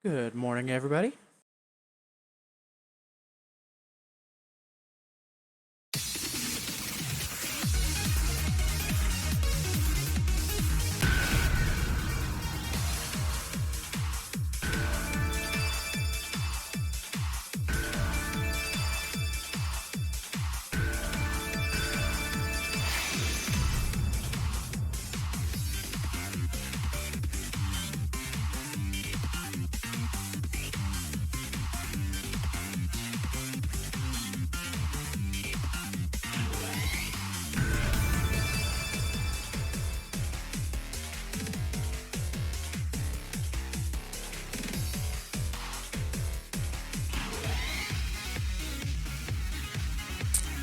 Good morning, everybody.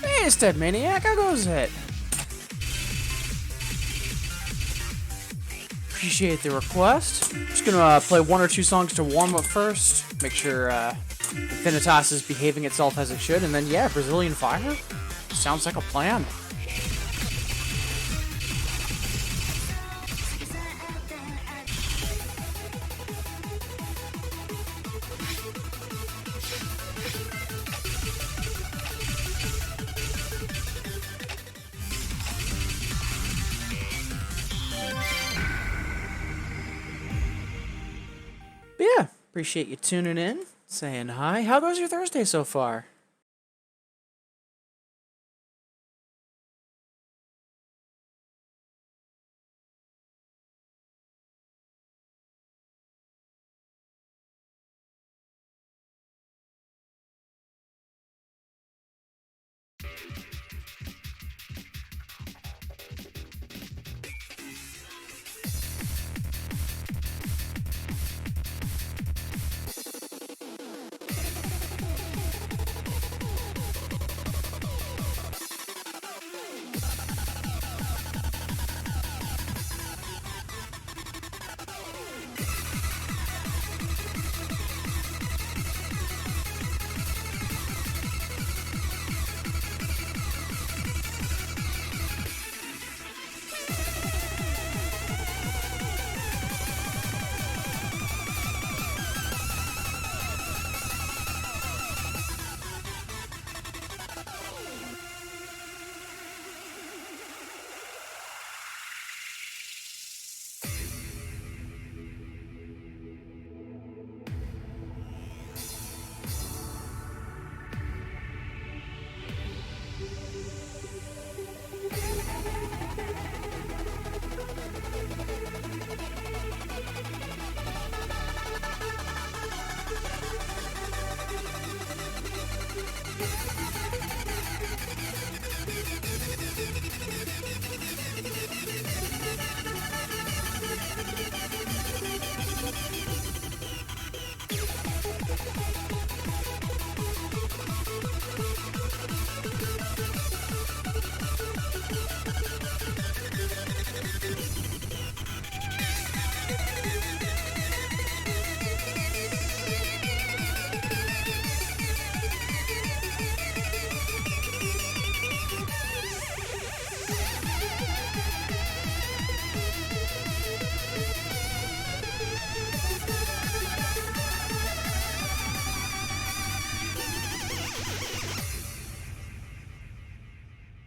Hey, Stead Maniac, how goes it? Appreciate the request. Just gonna play one or two songs to warm up first. Make sure Infinitas is behaving itself as it should, and then yeah, Brazilian Fire. Sounds like a plan. But yeah, appreciate you tuning in, saying hi. How goes your Thursday so far?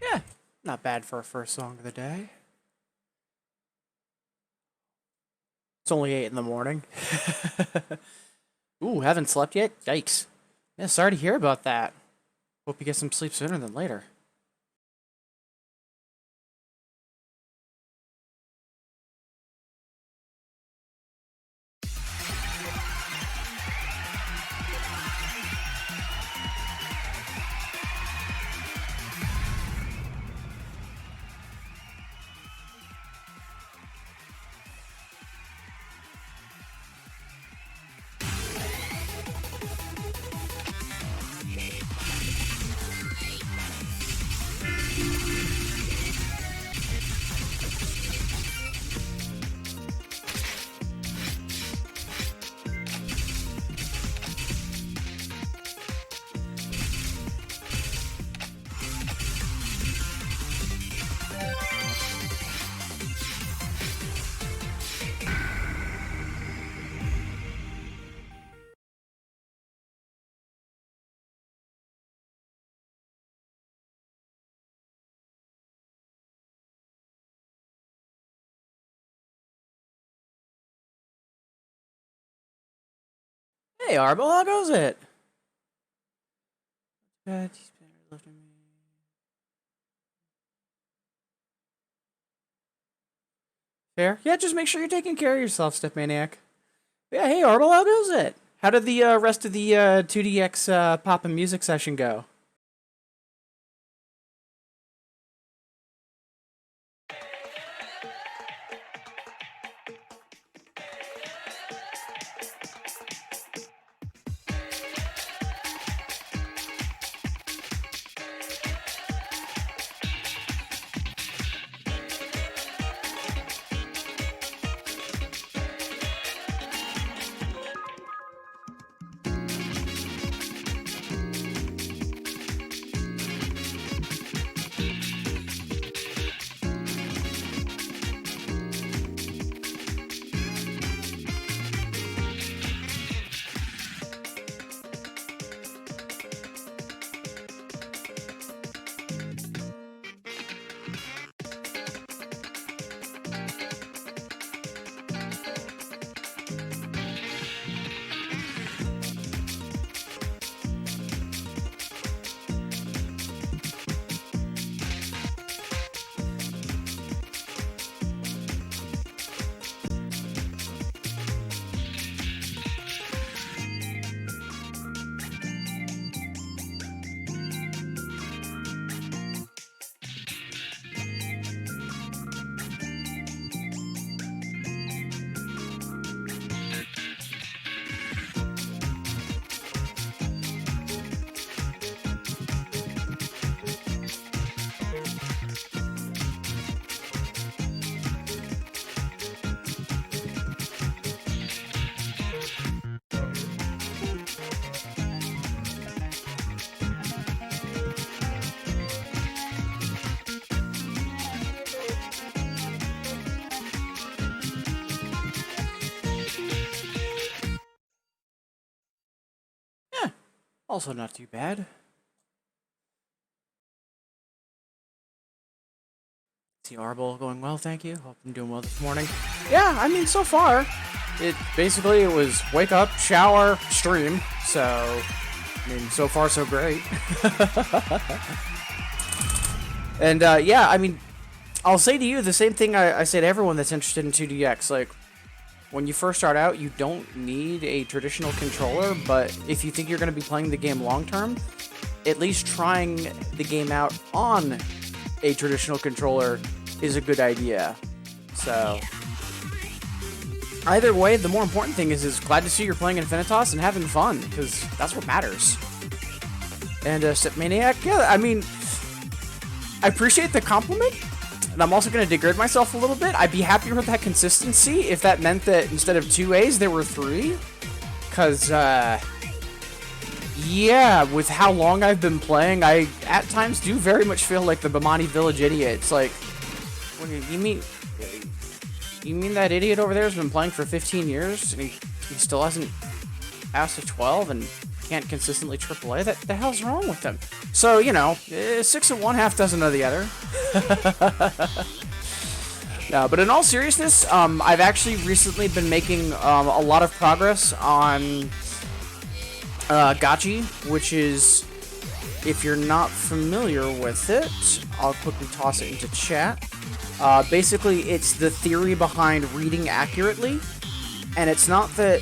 Yeah, not bad for a first song of the day. It's only 8 in the morning. Ooh, haven't slept yet? Yikes. Yeah, sorry to hear about that. Hope you get some sleep sooner than later. Hey, Arbo, how goes it? Fair? Yeah, just make sure you're taking care of yourself, Step Maniac. Yeah, hey, Arbo, how goes it? How did the rest of the 2DX pop and music session go? Yeah, also not too bad. See Arbo going well, thank you. Hope I'm doing well this morning. Yeah, I mean, so far, it was wake up, shower, stream. So, I mean, so far so great. And yeah, I mean, I'll say to you the same thing I say to everyone that's interested in 2DX. Like, when you first start out, you don't need a traditional controller, but if you think you're going to be playing the game long term, at least trying the game out on a traditional controller is a good idea. So, either way, the more important thing is glad to see you're playing Infinitas and having fun, because that's what matters. And Step Maniac, yeah, I mean, I appreciate the compliment, and I'm also going to degrade myself a little bit. I'd be happier with that consistency if that meant that instead of 2 A's, there were 3. Because, yeah, with how long I've been playing, I at times do very much feel like the Bamani Village idiot. It's like, what do you mean? You mean that idiot over there has been playing for 15 years and he still hasn't passed a 12 and can't consistently AAA? That the hell's wrong with him? So, you know, 6 of one, half dozen of the other. No, but in all seriousness, I've actually recently been making a lot of progress on Gachi, which is, if you're not familiar with it, I'll quickly toss it into chat. Basically, it's the theory behind reading accurately, and it's not that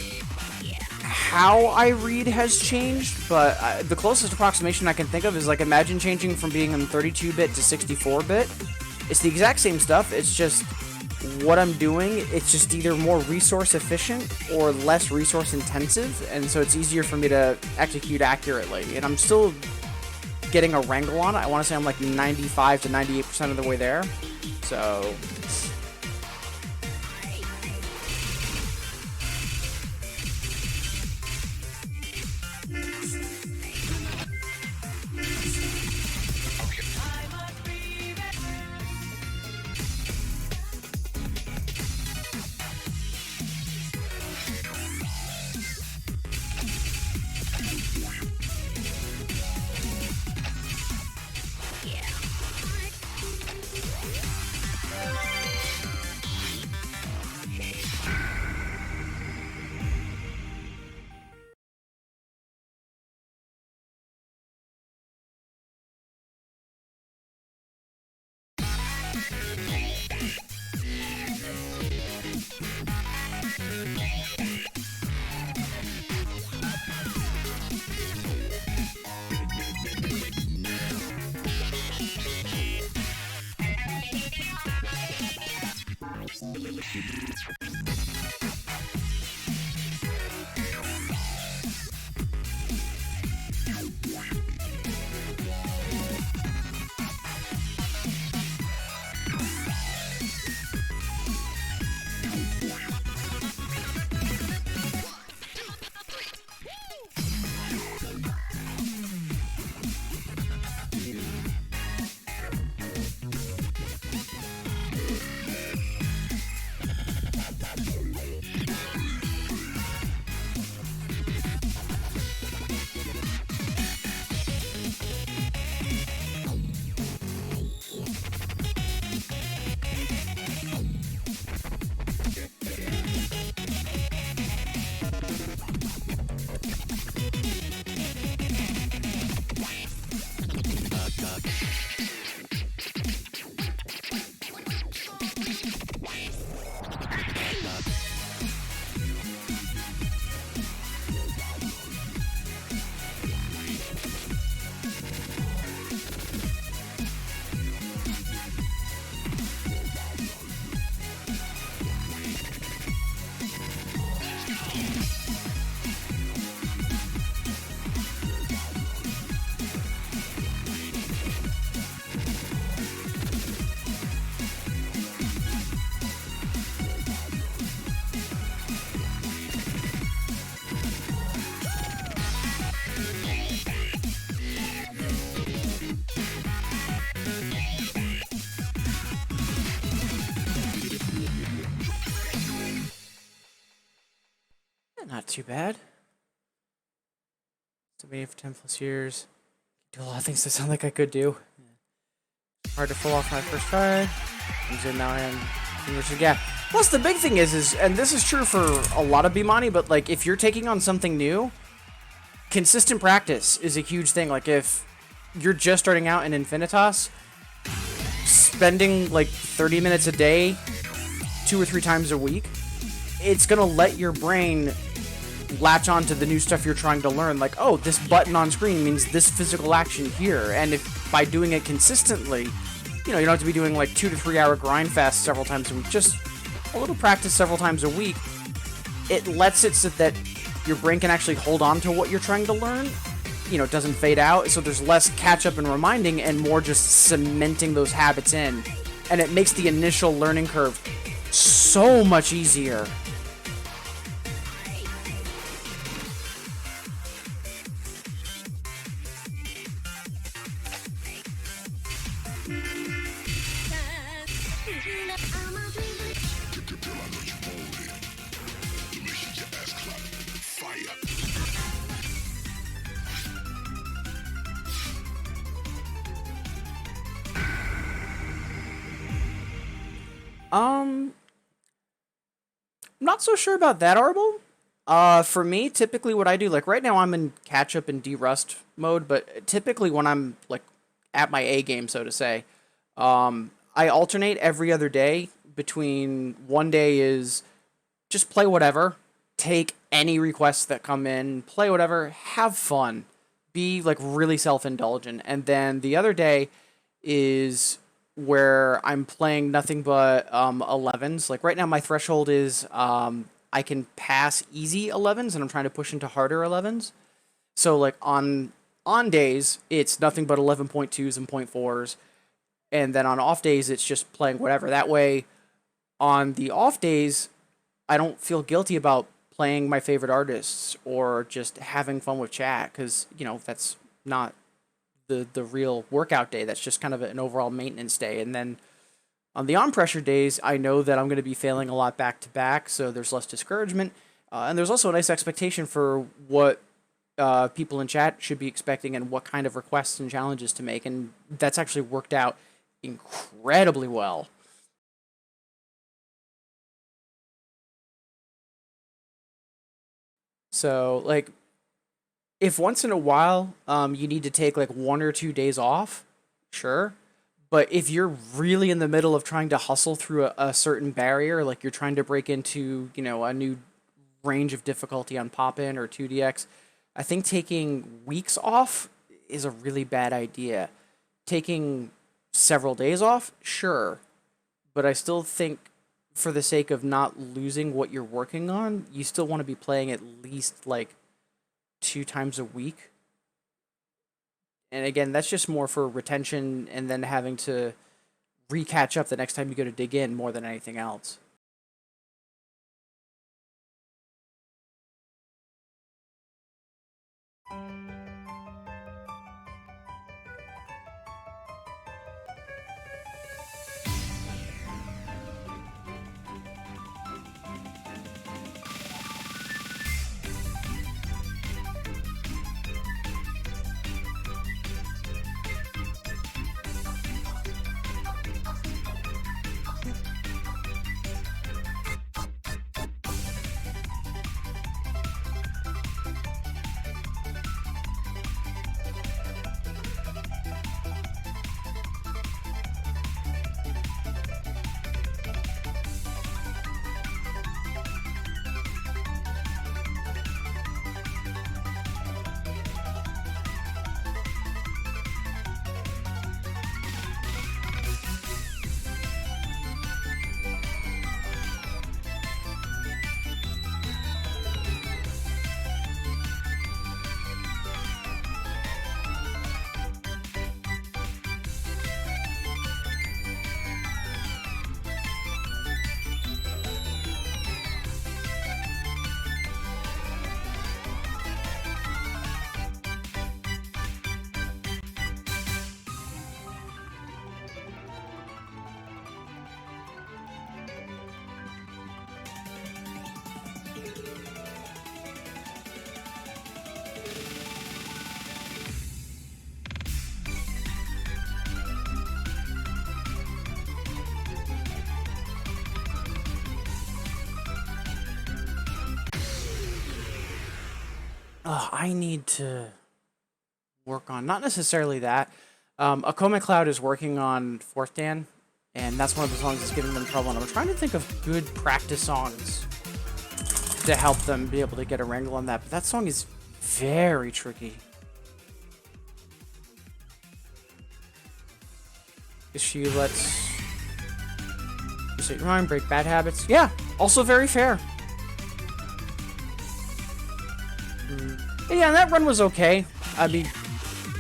how I read has changed, but the closest approximation I can think of is, like, imagine changing from being in 32-bit to 64-bit. It's the exact same stuff, it's just what I'm doing, it's just either more resource efficient or less resource intensive, and so it's easier for me to execute accurately. And I'm still getting a wrangle on it. I want to say I'm like 95 to 98% of the way there. So Not too bad. Been for 10 plus years. Do a lot of things that sound like I could do. Hard to pull off my first try. Comes in now and yeah. Plus the big thing is and this is true for a lot of Bimani, but like if you're taking on something new, consistent practice is a huge thing. Like if you're just starting out in Infinitas, spending like 30 minutes a day, 2 or 3 times a week, it's gonna let your brain latch on to the new stuff you're trying to learn. Like, oh, this button on screen means this physical action here. And if by doing it consistently, you don't have to be doing like 2 to 3 hour grind fast several times a week. Just a little practice several times a week. It lets it so that your brain can actually hold on to what you're trying to learn. It doesn't fade out. So there's less catch up and reminding and more just cementing those habits in. And it makes the initial learning curve so much easier. Not so sure about that, Arbol. For me, typically what I do, like right now I'm in catch-up and de-rust mode, but typically when I'm like at my A game, so to say, I alternate every other day between one day is just play whatever, take any requests that come in, play whatever, have fun, be like really self-indulgent, and then the other day is where I'm playing nothing but 11s. Like right now, my threshold is I can pass easy 11s, and I'm trying to push into harder 11s. So like on days, it's nothing but 11.2s and .4s, and then on off days, it's just playing whatever. That way, on the off days, I don't feel guilty about playing my favorite artists or just having fun with chat, because that's not the real workout day. That's just kind of an overall maintenance day. And then on the on pressure days, I know that I'm going to be failing a lot back to back, so there's less discouragement, and there's also a nice expectation for what people in chat should be expecting and what kind of requests and challenges to make, and that's actually worked out incredibly well. So like if once in a while you need to take like 1 or 2 days off, sure. But if you're really in the middle of trying to hustle through a certain barrier, like you're trying to break into, a new range of difficulty on Pop In or 2DX, I think taking weeks off is a really bad idea. Taking several days off, sure. But I still think for the sake of not losing what you're working on, you still want to be playing at least like 2 times a week. And again, that's just more for retention and then having to re-catch up the next time you go to dig in more than anything else. I need to work on, not necessarily that. Akome Cloud is working on Fourth Dan, and that's one of the songs that's giving them trouble. And I'm trying to think of good practice songs to help them be able to get a wrangle on that. But that song is very tricky. She lets you set your mind, break bad habits. Yeah, also very fair. Yeah, that run was okay. I mean,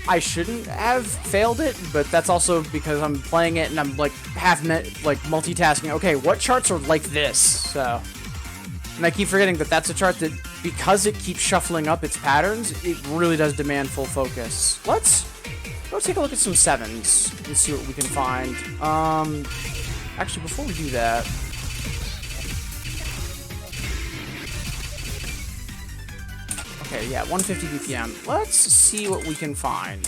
I shouldn't have failed it, but that's also because I'm playing it and I'm like multitasking. Okay, what charts are like this? So, and I keep forgetting that that's a chart that, because it keeps shuffling up its patterns, it really does demand full focus. Let's go take a look at some sevens and see what we can find. Actually, before we do that, okay, yeah, 150 BPM. Let's see what we can find.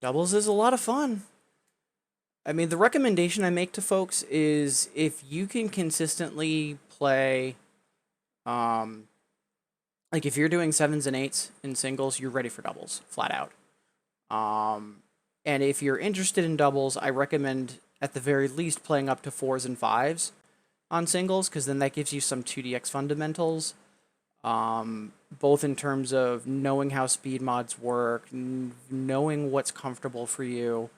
Doubles is a lot of fun. I mean, the recommendation I make to folks is if you can consistently play, like if you're doing sevens and eights in singles, you're ready for doubles, flat out. And if you're interested in doubles, I recommend at the very least playing up to fours and fives on singles, because then that gives you some 2DX fundamentals, both in terms of knowing how speed mods work, knowing what's comfortable for you,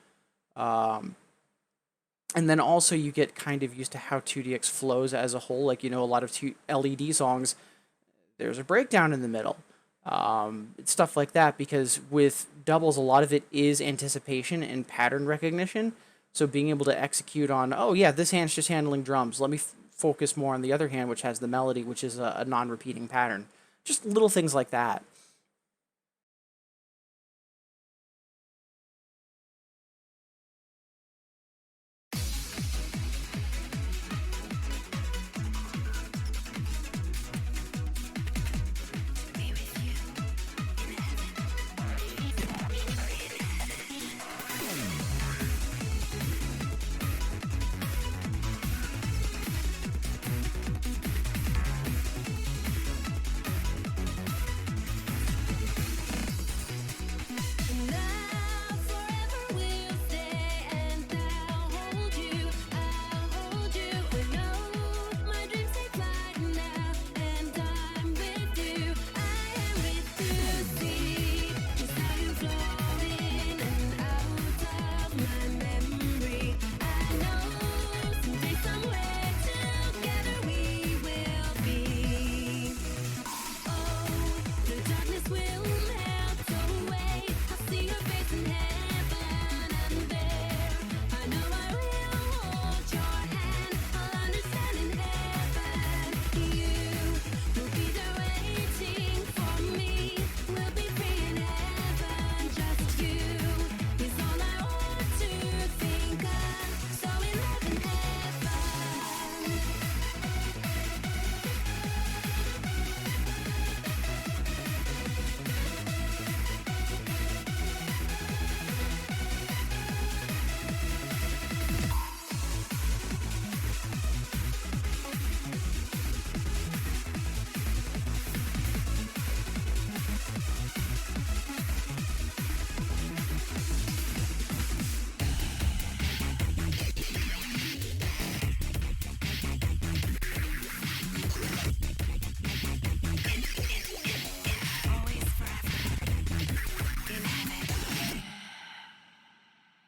and then also you get kind of used to how 2DX flows as a whole. Like, you know, a lot of LED songs, there's a breakdown in the middle. Stuff like that, because with doubles, a lot of it is anticipation and pattern recognition. So being able to execute on, oh yeah, this hand's just handling drums. Let me focus more on the other hand, which has the melody, which is a non-repeating pattern. Just little things like that.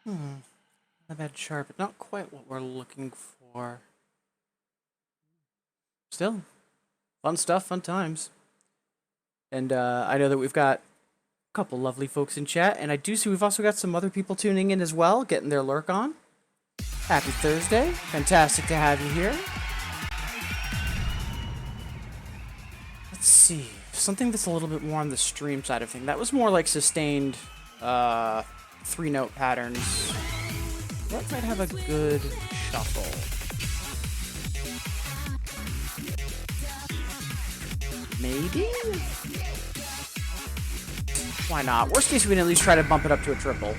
Not bad sharp, but not quite what we're looking for. Still, fun stuff, fun times. And I know that we've got a couple lovely folks in chat, and I do see we've also got some other people tuning in as well, getting their lurk on. Happy Thursday. Fantastic to have you here. Let's see. Something that's a little bit more on the stream side of things. That was more like sustained 3-note patterns. What might have a good shuffle? Maybe? Why not? Worst case, we can at least try to bump it up to a triple.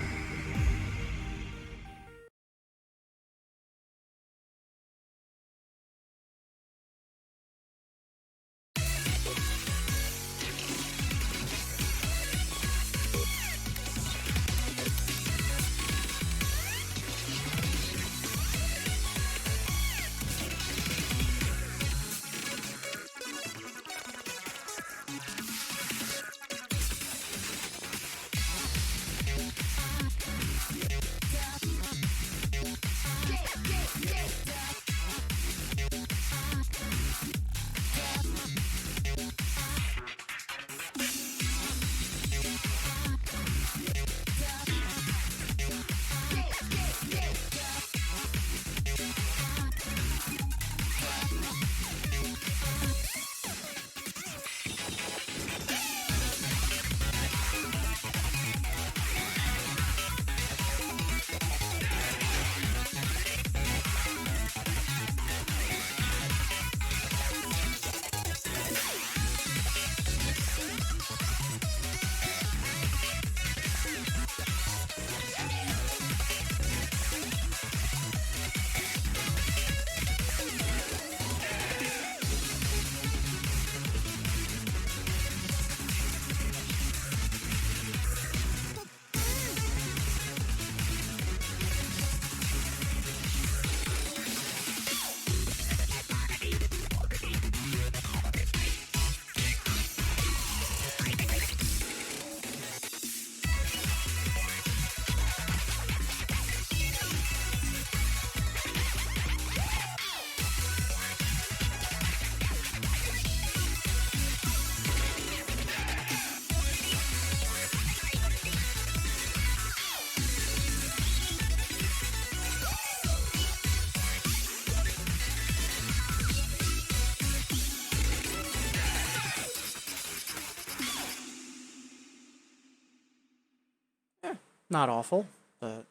Not awful, but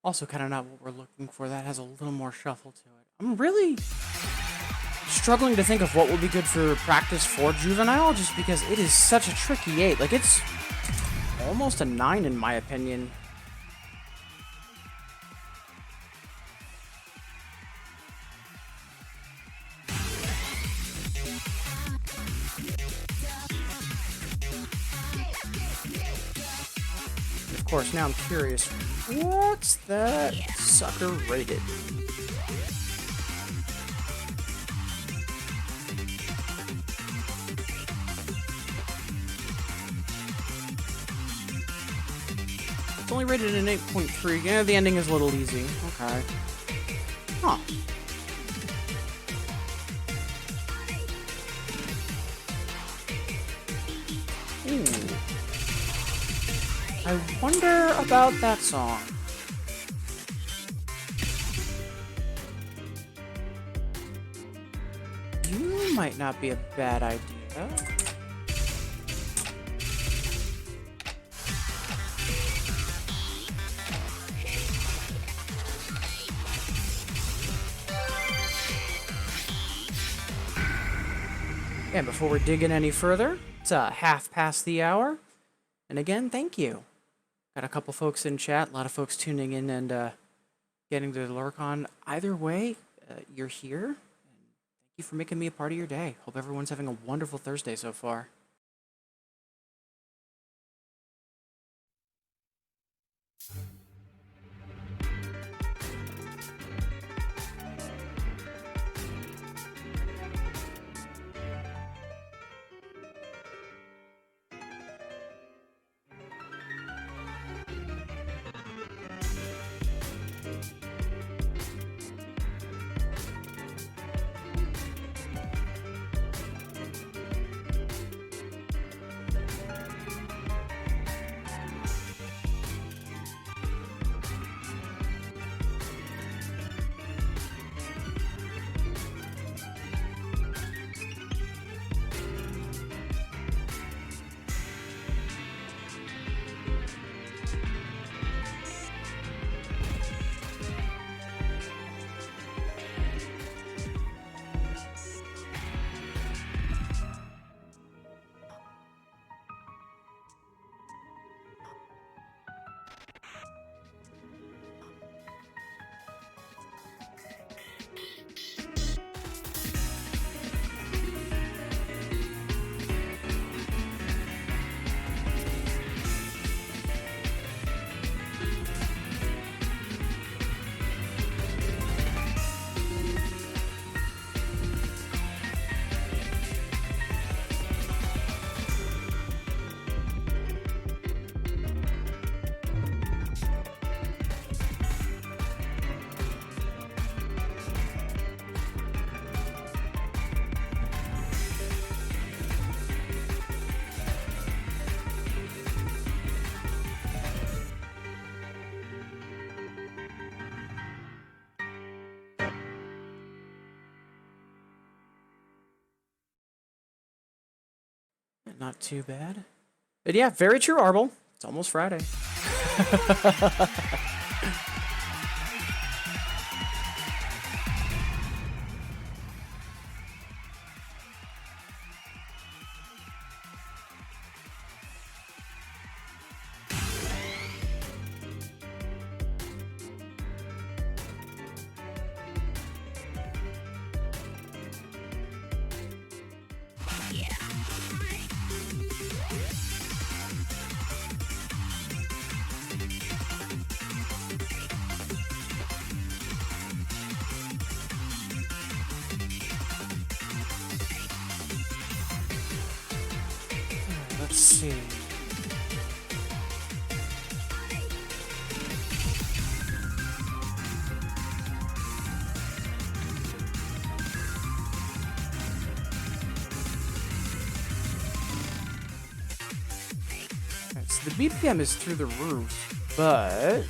also kind of not what we're looking for. That has a little more shuffle to it. I'm really struggling to think of what would be good for practice for Juvenile, just because it is such a tricky 8. Like, it's almost a 9 in my opinion. Of course, now I'm curious, what's that sucker rated? It's only rated an 8.3. Yeah, the ending is a little easy. Okay. Huh. Ooh. I wonder about that song. You might not be a bad idea. And before we're digging any further, it's half past the hour. And again, thank you. Got a couple folks in chat, a lot of folks tuning in and getting their lurk on. Either way, you're here. And thank you for making me a part of your day. Hope everyone's having a wonderful Thursday so far. not too bad. But yeah, very true, Arbol. It's almost Friday. Let's see. Right, so the BPM is through the roof, but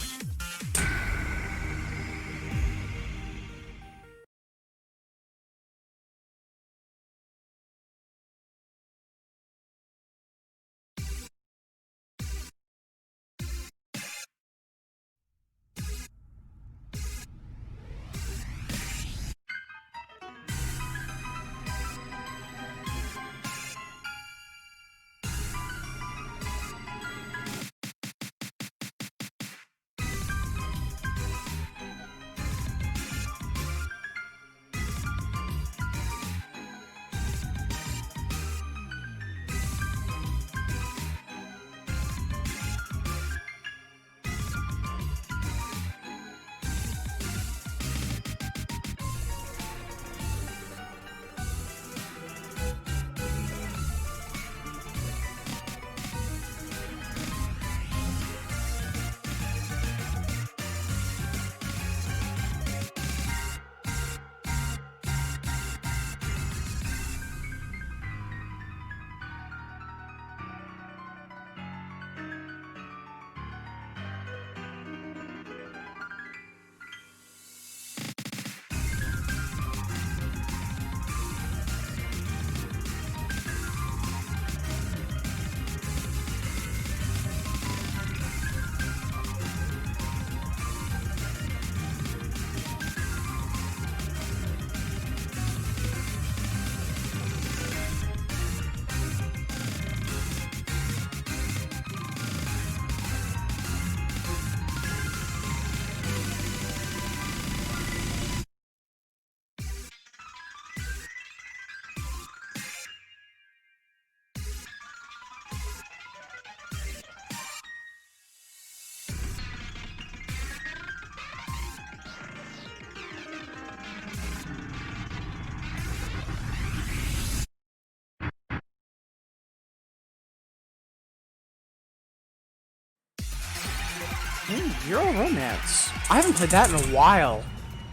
Euro Romance. I haven't played that in a while.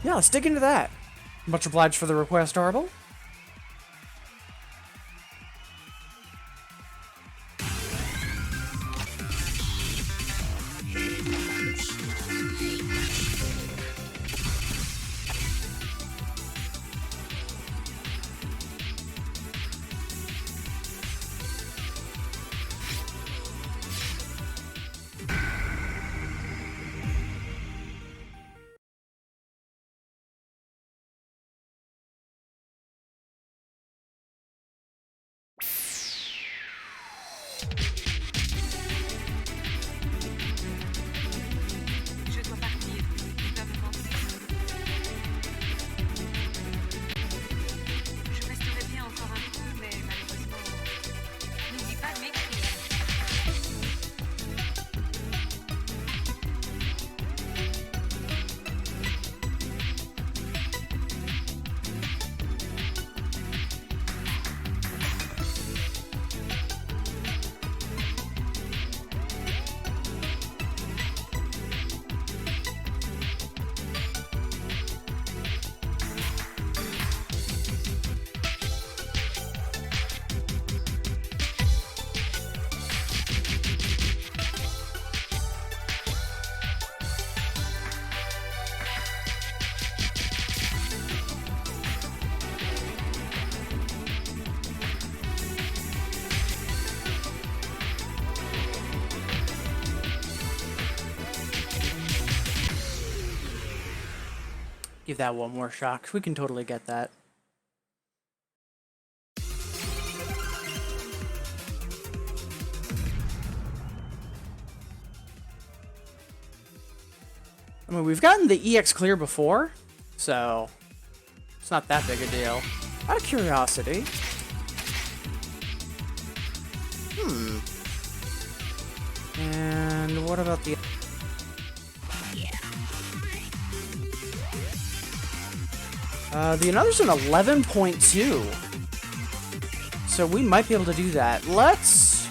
Yeah, let's dig into that. Much obliged for the request, Arbol. give that one more shot, 'cause we can totally get that. I mean, we've gotten the EX clear before, so it's not that big a deal. Out of curiosity. And what about the... the another's an 11.2. So we might be able to do that. Let's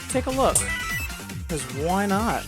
take a look. Because why not?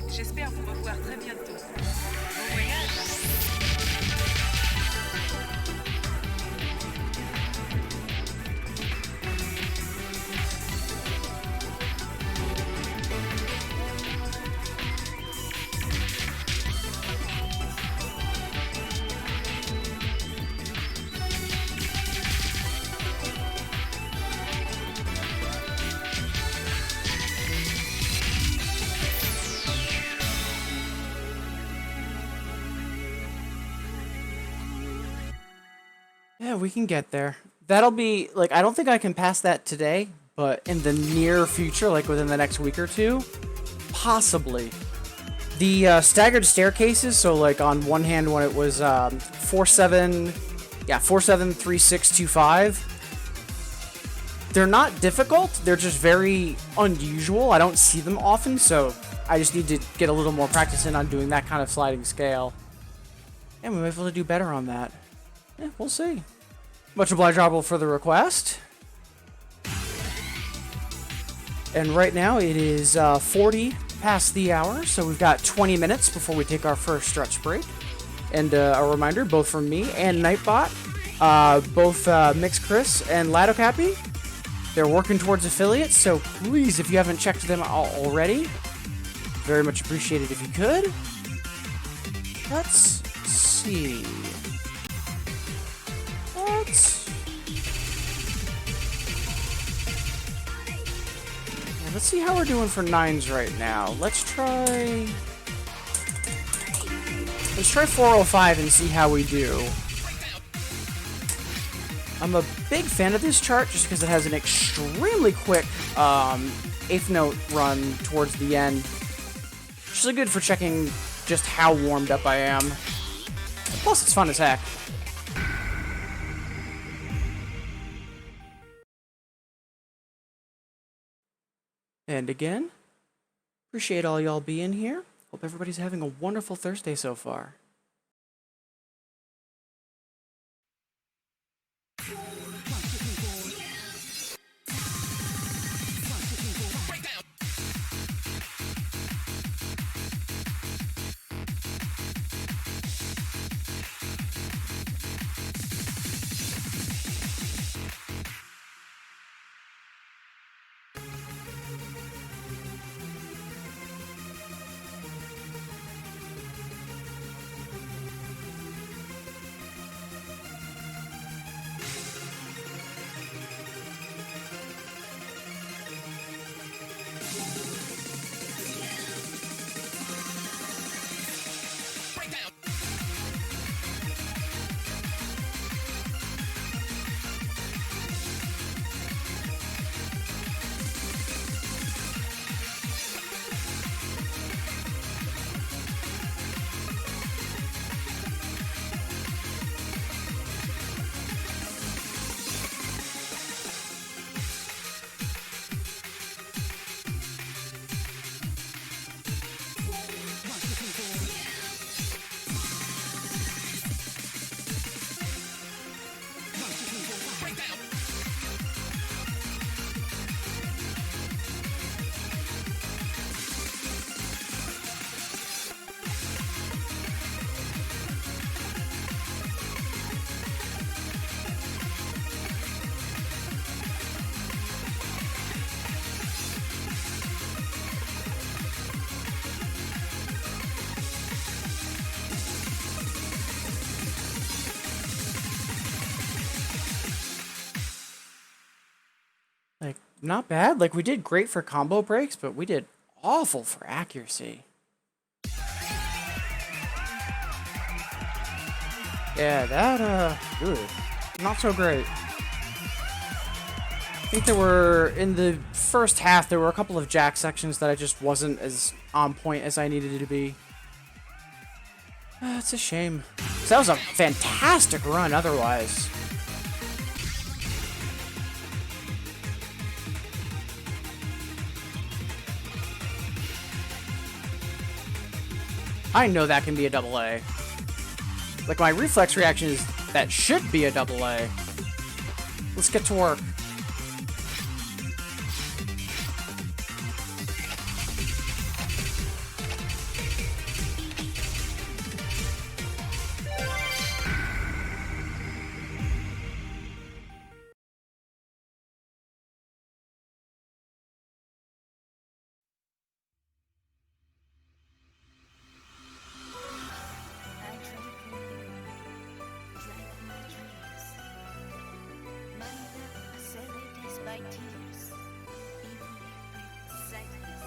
J'espère vous revoir très bientôt. Bon voyage. Yeah, we can get there. That'll be, like, I don't think I can pass that today, but in the near future, like within the next week or two, possibly. The staggered staircases, so like on one hand when it was 473625, they're not difficult, they're just very unusual. I don't see them often, so I just need to get a little more practice in on doing that kind of sliding scale. And we might be able to do better on that. Yeah, we'll see. Much obliged, Arbel, for the request. And right now it is 40 past the hour, so we've got 20 minutes before we take our first stretch break. And a reminder, both from me and Nightbot, both Mix Chris and Ladocappy, they're working towards affiliates, so please, if you haven't checked them out already, very much appreciated if you could. Let's see. Let's see how we're doing for 9s right now. Let's try 405 and see how we do. I'm a big fan of this chart just because it has an extremely quick 8th note run towards the end. Which is good for checking just how warmed up I am. Plus, it's fun as heck. And again, appreciate all y'all being here. Hope everybody's having a wonderful Thursday so far. not bad. Like, we did great for combo breaks, but we did awful for accuracy. Yeah, that, not so great. I think there were, in the first half, there were a couple of jack sections that I just wasn't as on point as I needed it to be. It's a shame. 'Cause that was a fantastic run otherwise. I know that can be a double A. Like, my reflex reaction is that should be a double A. Let's get to work. I drank my dreams. My love accelerates by tears, even with sadness.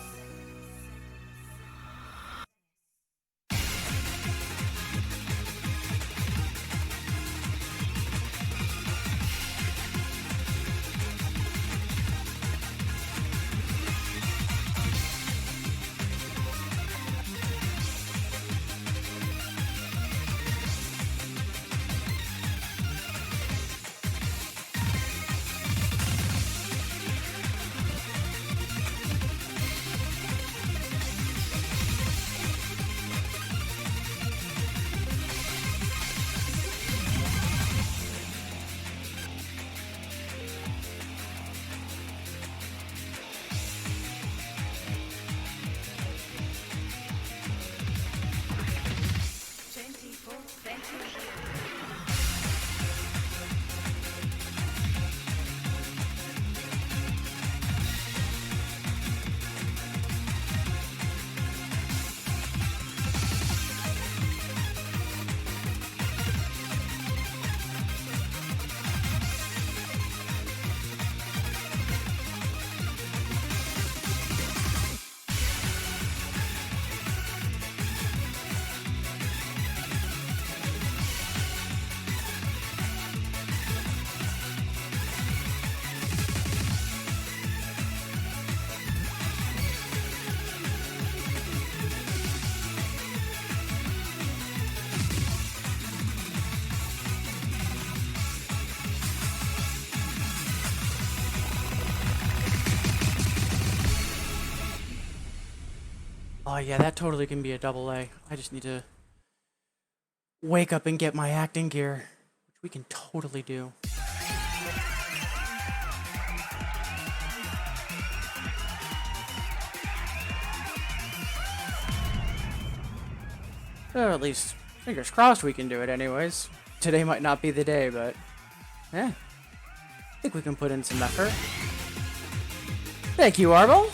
Oh yeah, that totally can be a double A. I just need to wake up and get my acting gear, which we can totally do. Or at least, fingers crossed we can do it anyways. Today might not be the day, but yeah. I think we can put in some effort. Thank you, Arbel.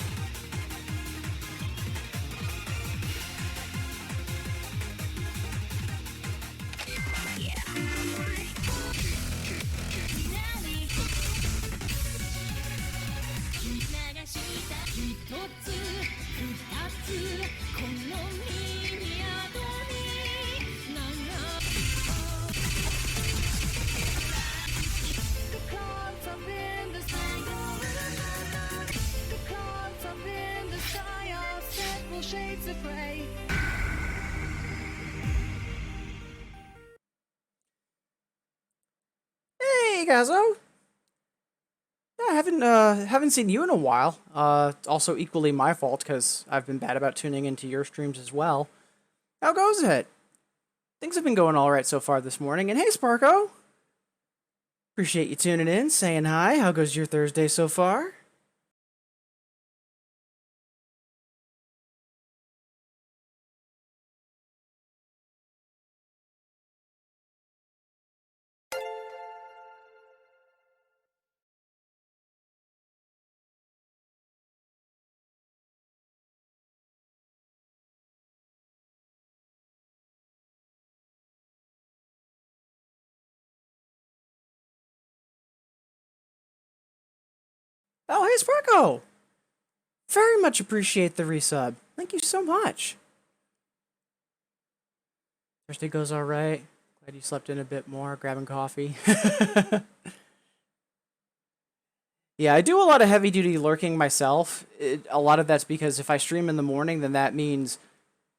Shades of gray. Hey, Gazo. Yeah, I haven't seen you in a while. It's also equally my fault because I've been bad about tuning into your streams as well. How goes it? Things have been going all right so far this morning. And hey, Sparko. Appreciate you tuning in, saying hi. How goes your Thursday so far? Oh, hey, Sparko! Very much appreciate the resub. Thank you so much. Thursday goes all right. Glad you slept in a bit more, grabbing coffee. Yeah, I do a lot of heavy duty lurking myself. A lot of that's because if I stream in the morning, then that means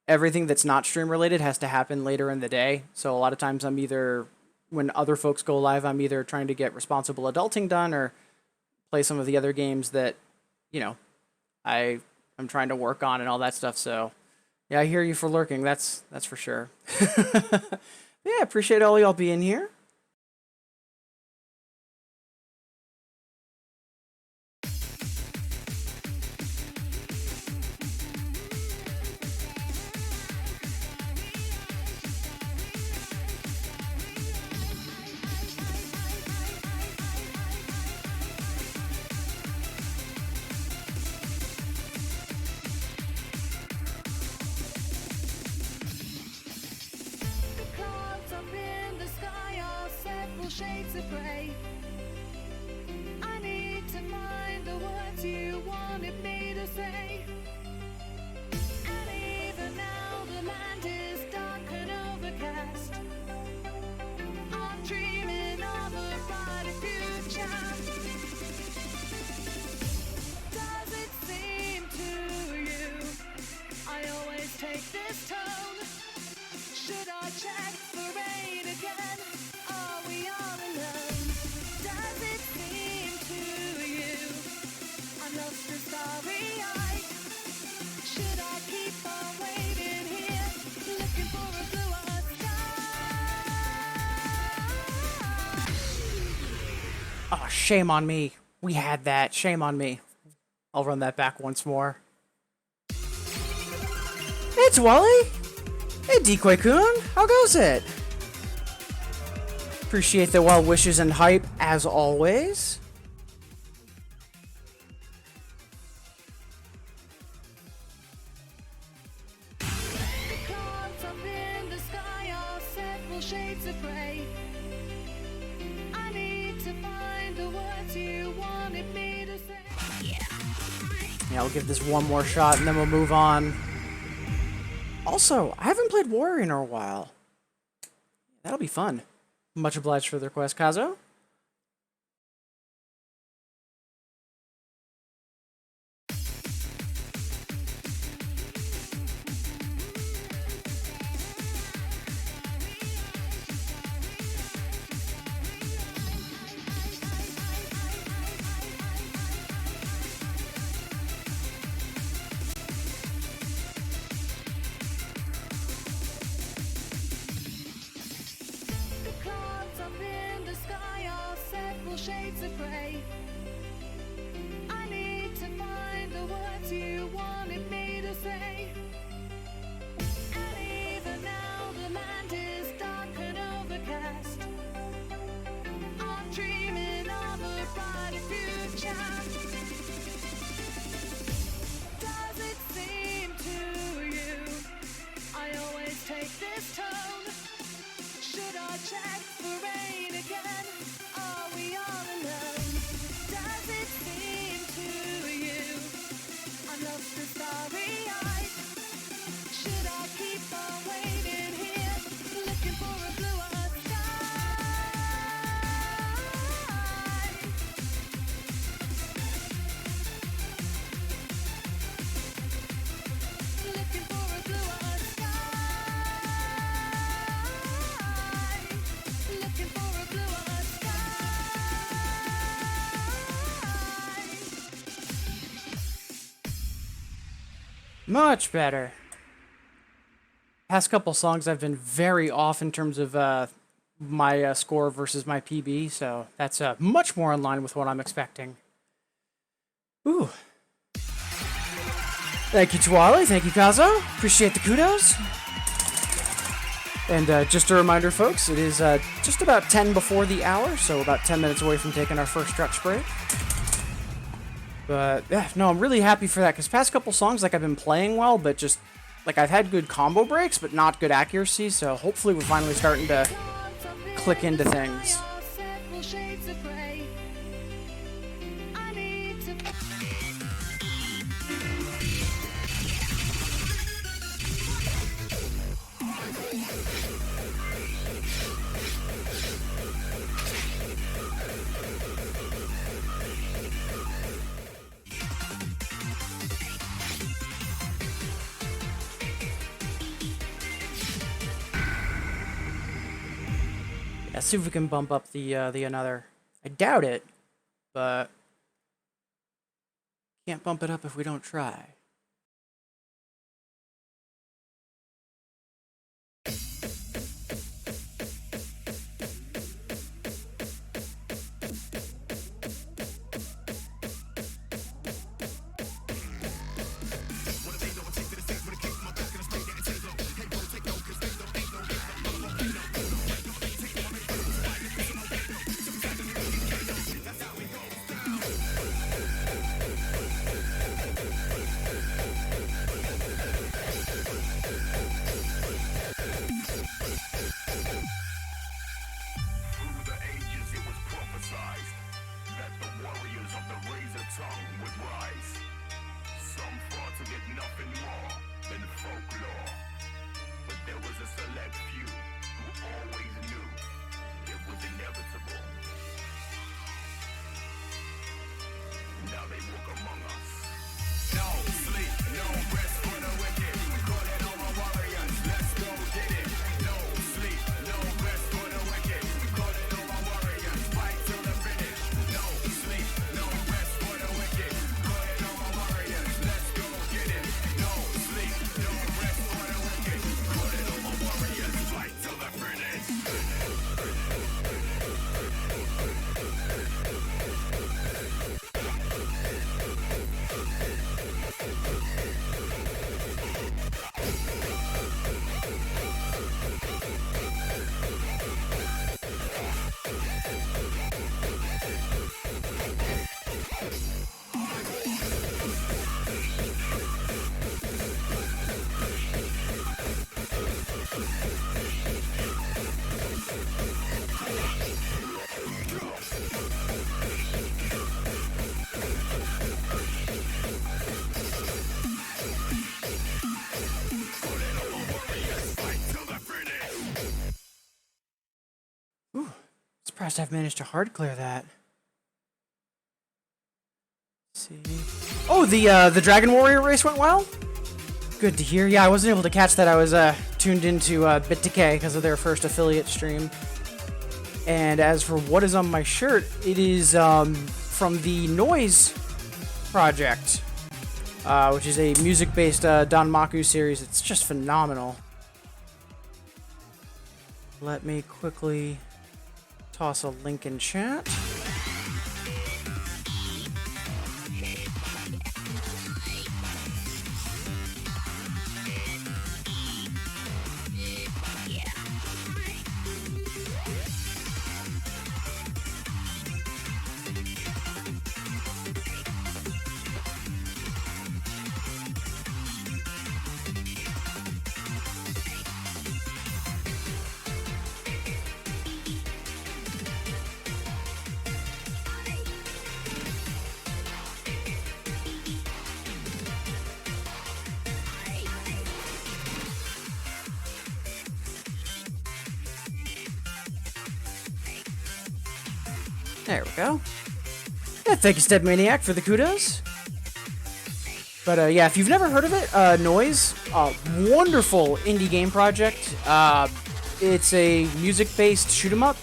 everything that's not stream related has to happen later in the day. So a lot of times I'm either, when other folks go live, I'm either trying to get responsible adulting done or play some of the other games that, you know, I'm trying to work on and all that stuff. So yeah, I hear you for lurking. That's for sure. Yeah, appreciate all y'all being here. Clouds up in the sky are several shades of grey. I need to find the words you wanted me to say. And even now the land is dark and overcast. I'm dreaming of a brighter future. Does it seem to you I always take this tone? Should I check for rain again? Are we all alone? Does it seem to you I'm lost and starry-eyed? Should I keep on waiting here, looking for a bluer sky? Oh, shame on me. We had that. Shame on me. I'll run that back once more. It's Wally. Hey, Decoy-kun. How goes it? Appreciate the well wishes and hype, as always. The clouds up in the sky are several shades of grey. I need to find the words you wanted me to say. Yeah, I'll give this one more shot and then we'll move on. Also, I haven't played Warrior in a while. That'll be fun. Much obliged for the request, Kazo. The clouds up in the sky are several shades of grey. I need to find the words you wanted me to say. And even now the land is dark and overcast. I'm dreaming of a brighter future. Does it seem to you I always take this tone? Should I check for rain again? Are we all alone? Does it seem to you I'm lost and starry-eyed? Should I keep on waiting here, looking for a bluer sky? Looking for a bluer sky. Looking for a bluer sky. Much better. Past couple songs I've been very off in terms of my score versus my PB, so that's much more in line with what I'm expecting. Ooh. Thank you, Twali. Thank you, Kazo. Appreciate the kudos. And just a reminder, folks, it is just about 10 before the hour, so about 10 minutes away from taking our first stretch break. But, yeah, no, I'm really happy for that, because past couple songs, like, I've been playing well, but just, like, I've had good combo breaks, but not good accuracy, so hopefully we're finally starting to click into things. Several shades of grey. I need to Yeah, see if we can bump up the another. I doubt it, but can't bump it up if we don't try. Surprised I've managed to hard clear that. Let's see. Oh, the Dragon Warrior race went well? Good to hear. Yeah, I wasn't able to catch that. I was tuned into BitDecay because of their first affiliate stream. And as for what is on my shirt, it is from the Noise project, which is a music-based Danmaku series. It's just phenomenal. Let me quickly toss a link in chat. There we go. Yeah, thank you, Step Maniac, for the kudos. But yeah, if you've never heard of it, Noise, wonderful indie game project. It's a music-based shoot 'em up,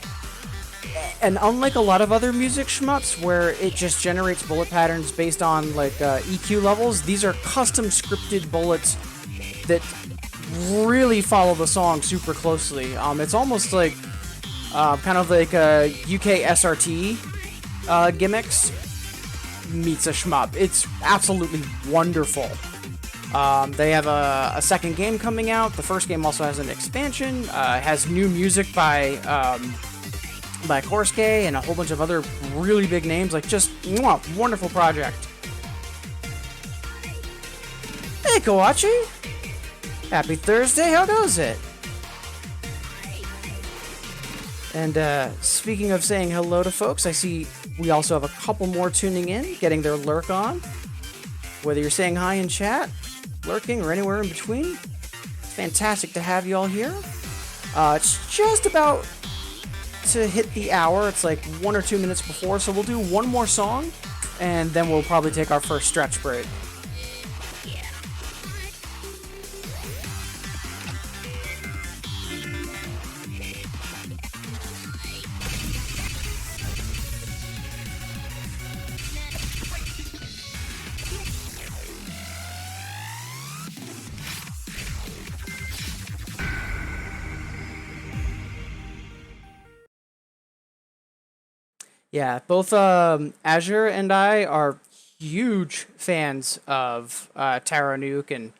and unlike a lot of other music shmups where it just generates bullet patterns based on like EQ levels, these are custom scripted bullets that really follow the song super closely. It's almost like kind of like UK SRT gimmicks meets a shmup. It's absolutely wonderful. They have a second game coming out. The first game also has an expansion. It has new music by Korsuke and a whole bunch of other really big names. Like, just wonderful project. Hey, Kawachi! Happy Thursday, how goes it? And speaking of saying hello to folks, I see we also have a couple more tuning in, getting their lurk on. Whether you're saying hi in chat, lurking, or anywhere in between, it's fantastic to have you all here. It's just about to hit the hour. It's like 1 or 2 minutes before, so we'll do one more song, and then we'll probably take our first stretch break. Yeah, both Azure and I are huge fans of Taro Nuke and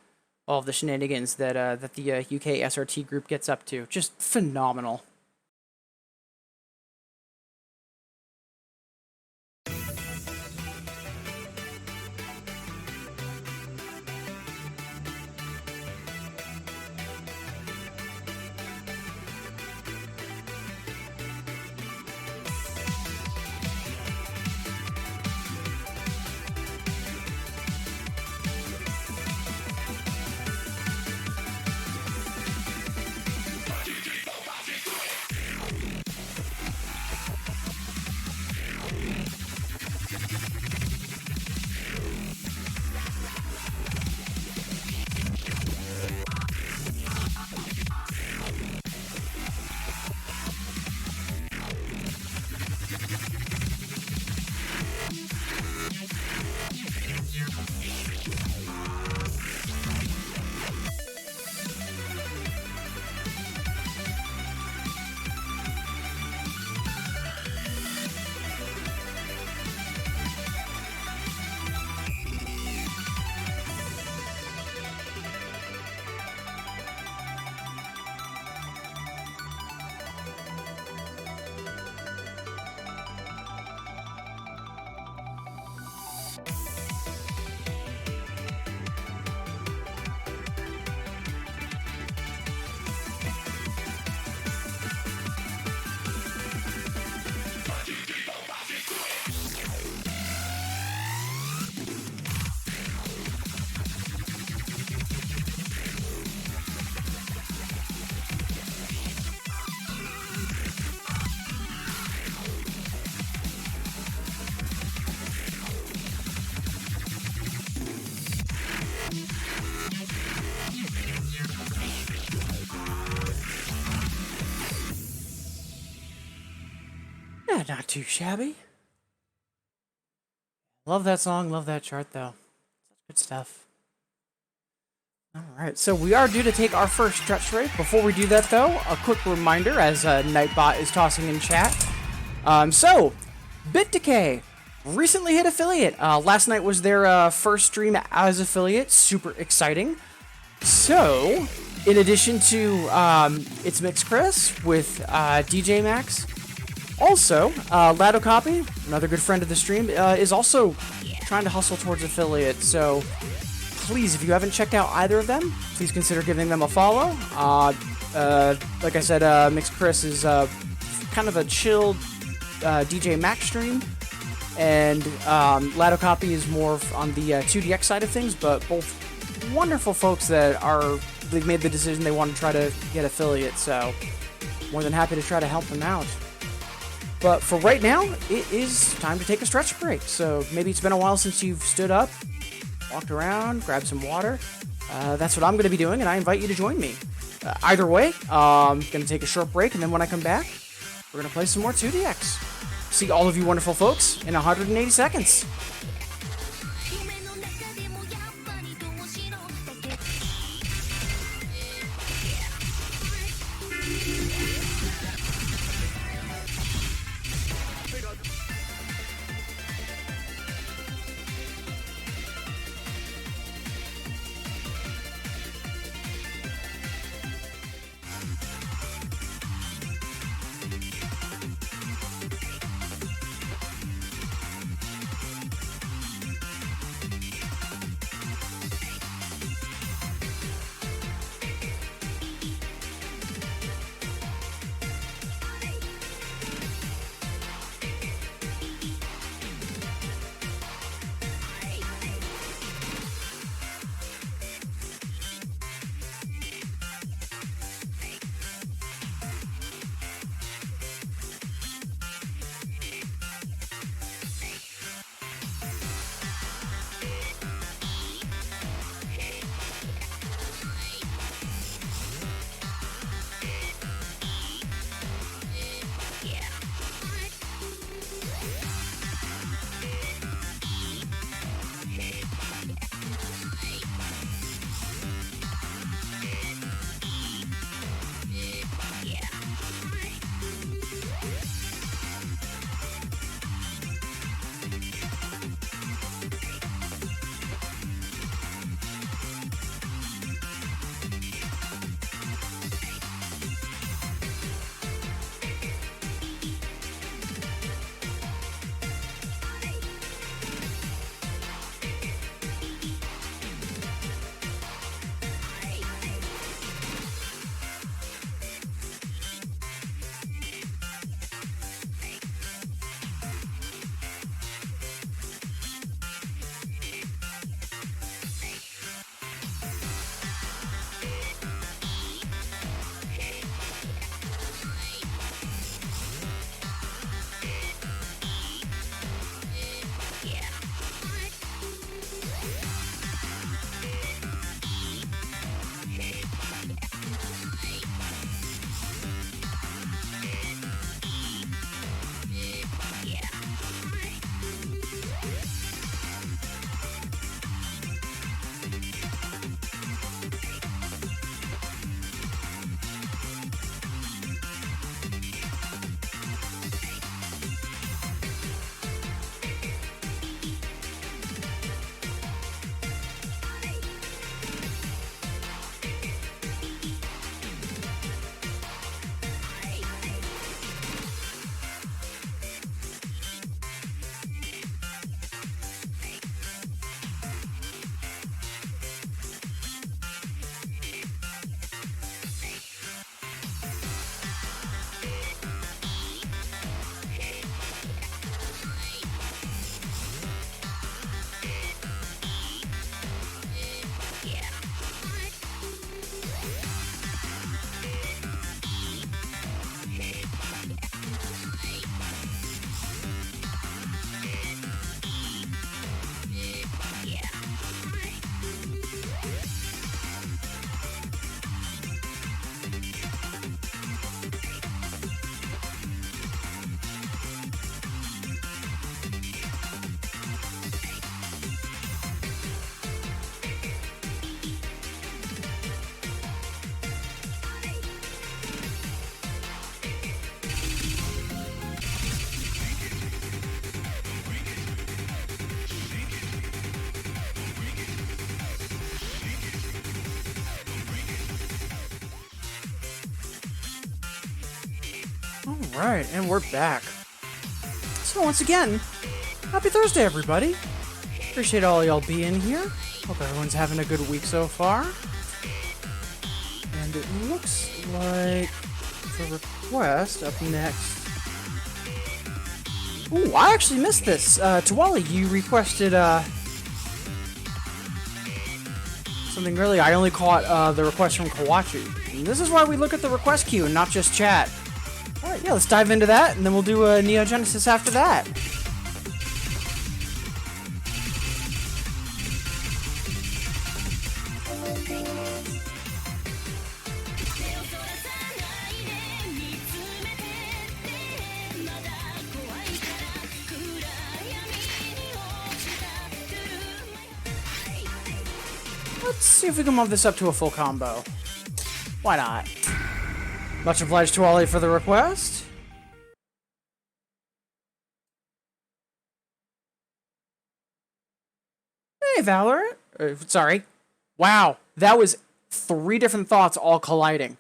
all of the shenanigans that the UK SRT group gets up to. Just phenomenal. Yeah, not too shabby. Love that song, love that chart though. Such good stuff. Alright, so we are due to take our first stretch break. Before we do that though, a quick reminder as Nightbot is tossing in chat. So, BitDecay recently hit affiliate. Last night was their first stream as affiliate. Super exciting. So, in addition to It's Mix Chris with DJ Max, also Lado Copy, another good friend of the stream, is also trying to hustle towards affiliate. So, please, if you haven't checked out either of them, please consider giving them a follow. Like I said, Mix Chris is kind of a chilled DJ Max stream, and Lado Copy is more on the 2DX side of things, but both wonderful folks they've made the decision they want to try to get affiliate, so more than happy to try to help them out. But for right now, it is time to take a stretch break. So maybe it's been a while since you've stood up, walked around, grabbed some water. That's what I'm going to be doing, and I invite you to join me. Either way, I'm going to take a short break, and then when I come back, we're going to play some more 2DX. See all of you wonderful folks in 180 seconds. 夢の中でもやっぱりどうしろだけ Alright, and we're back. So once again, happy Thursday, everybody. Appreciate all y'all being here. Hope everyone's having a good week so far. And it looks like the request up next. Ooh, I actually missed this. Tawali, you requested something really. I only caught the request from Kawachi. And this is why we look at the request queue and not just chat. Alright, yeah, let's dive into that, and then we'll do a Neo Genesis after that. Let's see if we can move this up to a full combo. Why not? Much obliged to Ollie for the request. Hey, Valorant. Sorry. Wow, that was 3 different thoughts all colliding.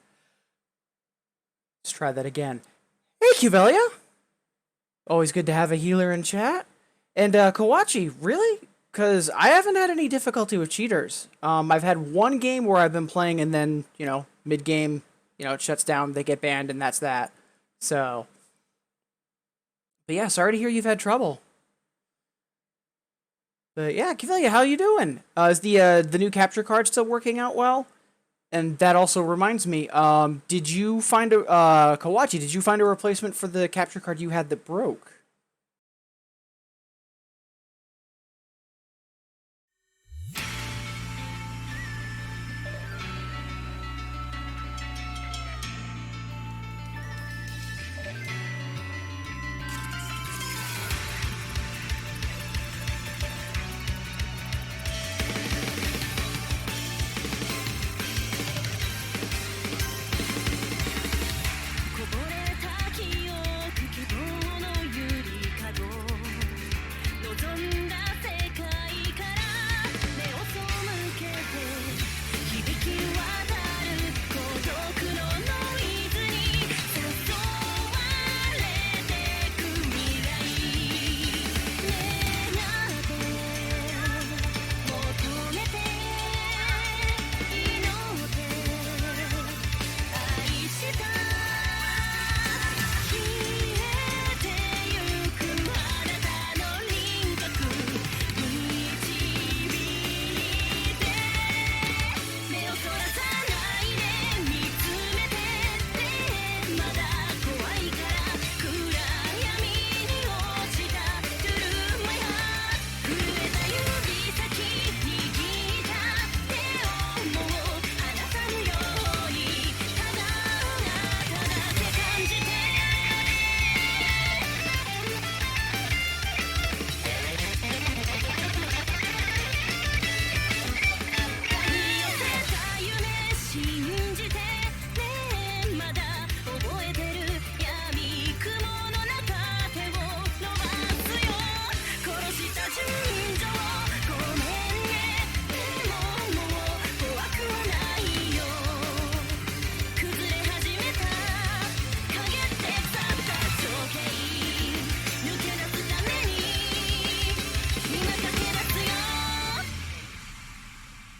Let's try that again. Hey, Cuvelia. Always good to have a healer in chat. And Kawachi, really? Because I haven't had any difficulty with cheaters. I've had one game where I've been playing and then, you know, mid-game, you know, it shuts down, they get banned, and that's that. So, but yeah, sorry to hear you've had trouble. But yeah, Kivelia, how you doing? Is the new capture card still working out well? And that also reminds me, did you find a Kawachi? Did you find a replacement for the capture card you had that broke?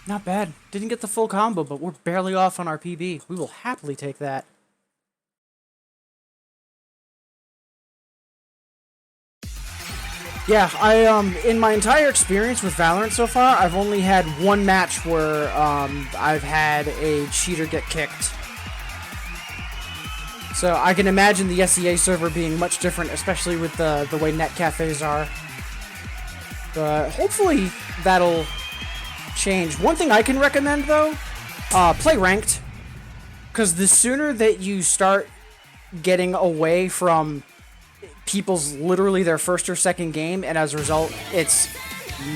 Not bad. Didn't get the full combo, but we're barely off on our PB. We will happily take that. Yeah, in my entire experience with Valorant so far, I've only had one match where, I've had a cheater get kicked. So I can imagine the SEA server being much different, especially with the way net cafes are. But hopefully that'll change. One thing I can recommend, though, play ranked. Because the sooner that you start getting away from people's literally their first or second game, and as a result, it's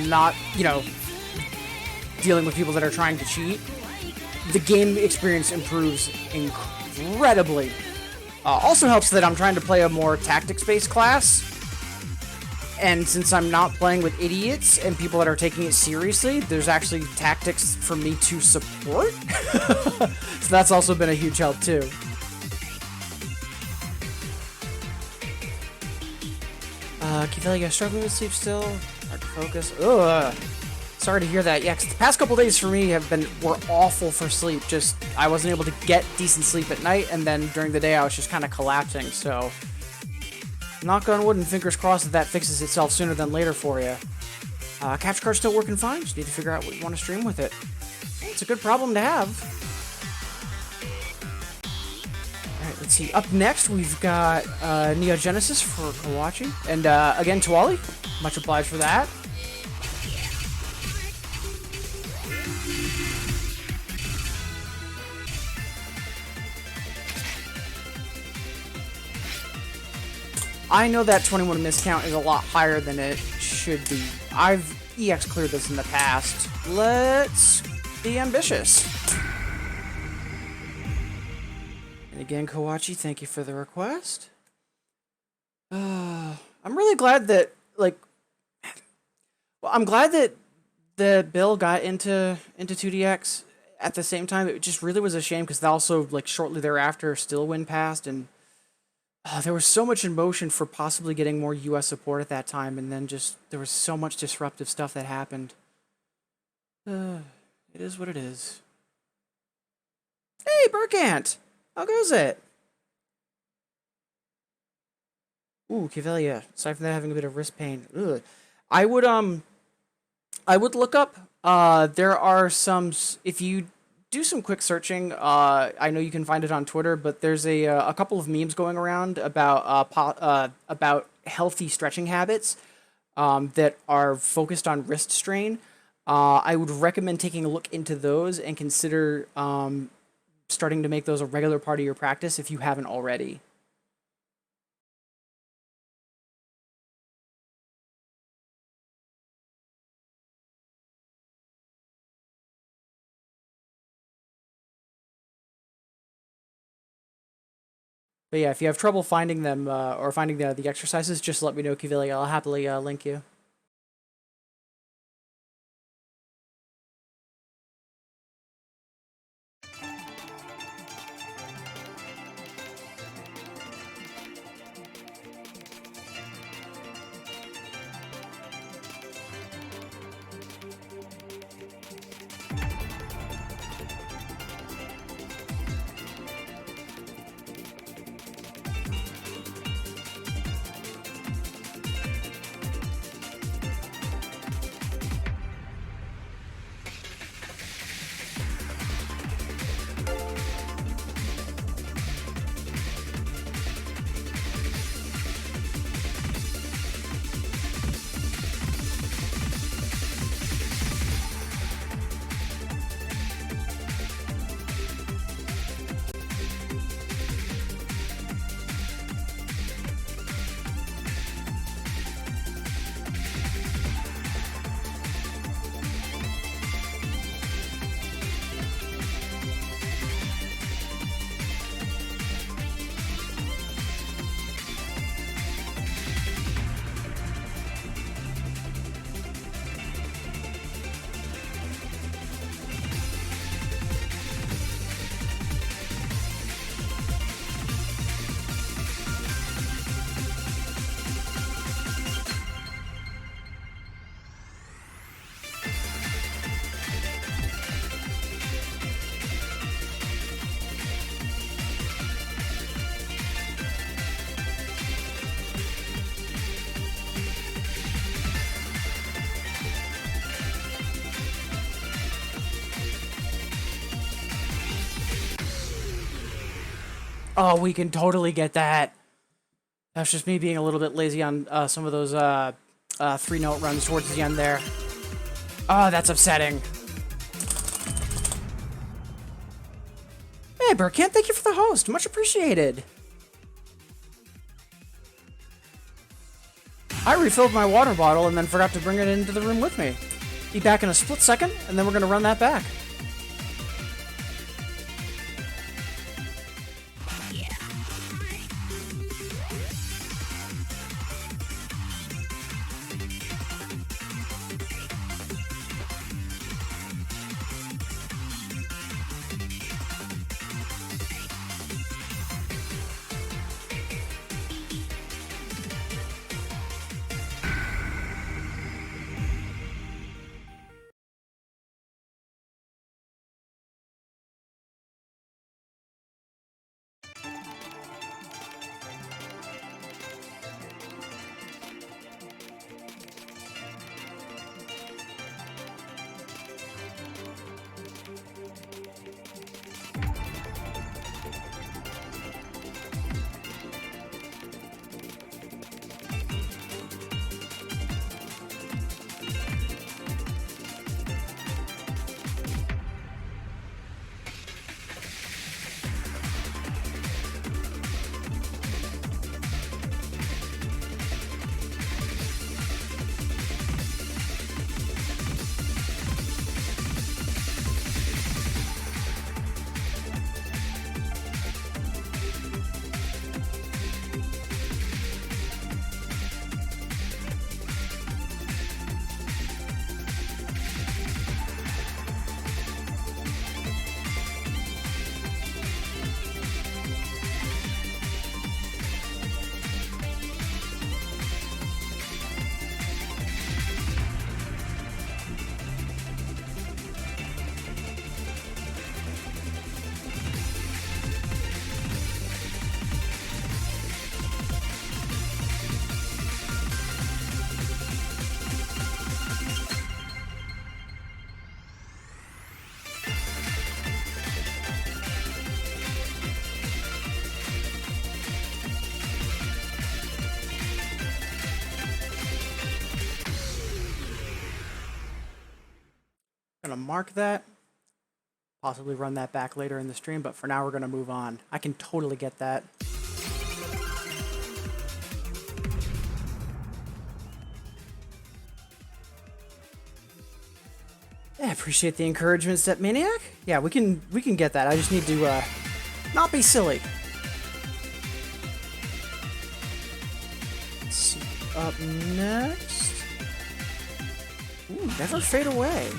not, you know, dealing with people that are trying to cheat, the game experience improves incredibly. Also helps that I'm trying to play a more tactics-based class, and since I'm not playing with idiots and people that are taking it seriously, there's actually tactics for me to support. So that's also been a huge help too. Kivelia struggling with sleep still. Hard to focus. Ugh. Sorry to hear that. Yeah, 'cause the past couple days for me were awful for sleep. Just, I wasn't able to get decent sleep at night, and then during the day I was just kind of collapsing, so... Knock on wood and fingers crossed that that fixes itself sooner than later for you. Capture card's still working fine. Just need to figure out what you want to stream with it. It's a good problem to have. Alright, let's see. Up next, we've got Neogenesis for Kawachi. And again, Tuali. Much obliged for that. I know that 21 miscount is a lot higher than it should be. I've EX cleared this in the past. Let's be ambitious. And again, Kawachi, thank you for the request. I'm really glad that, like... Well, I'm glad that the bill got into 2DX at the same time. It just really was a shame, because also, like, shortly thereafter, Stillwind passed, and... there was so much in motion for possibly getting more US support at that time, and then just there was so much disruptive stuff that happened. It is what it is. Hey, Burkant! How goes it? Ooh, Kivelia. Aside from that, having a bit of wrist pain. Ugh. I would look up. There are some. If you do some quick searching, I know you can find it on Twitter, but there's a couple of memes going around about healthy stretching habits that are focused on wrist strain. I would recommend taking a look into those and consider starting to make those a regular part of your practice if you haven't already. But yeah, if you have trouble finding them or finding the exercises, just let me know, Kivelia. I'll happily link you. Oh, we can totally get that. That's just me being a little bit lazy on some of those 3-note runs towards the end there. Oh, that's upsetting. Hey, Burkant, thank you for the host. Much appreciated. I refilled my water bottle and then forgot to bring it into the room with me. Be back in a split second, and then we're going to run that back. gonna mark that. Possibly run that back later in the stream, but for now we're gonna move on. I can totally get that. Yeah, appreciate the encouragement, Step Maniac. Yeah, we can get that. I just need to not be silly. Let's see. Up next. Ooh, Never Fade Away.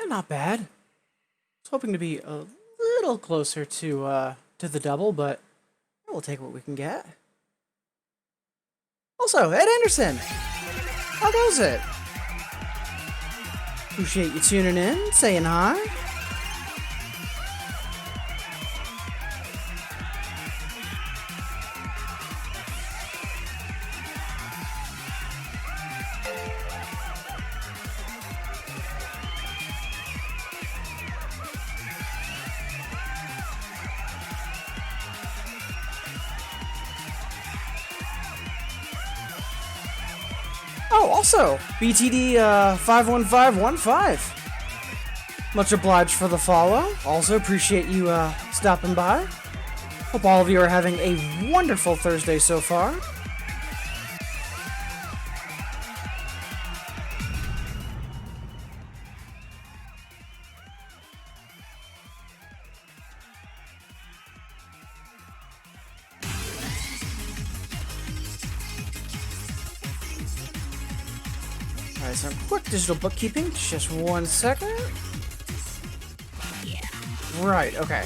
Not bad. I was hoping to be a little closer to the double, but we'll take what we can get. Also, Ed Anderson, how goes it? Appreciate you tuning in, saying hi. Also, BTD 51515. Much obliged for the follow. Also, appreciate you stopping by. Hope all of you are having a wonderful Thursday so far. Alright, some quick digital bookkeeping. Just 1 second. Right, okay.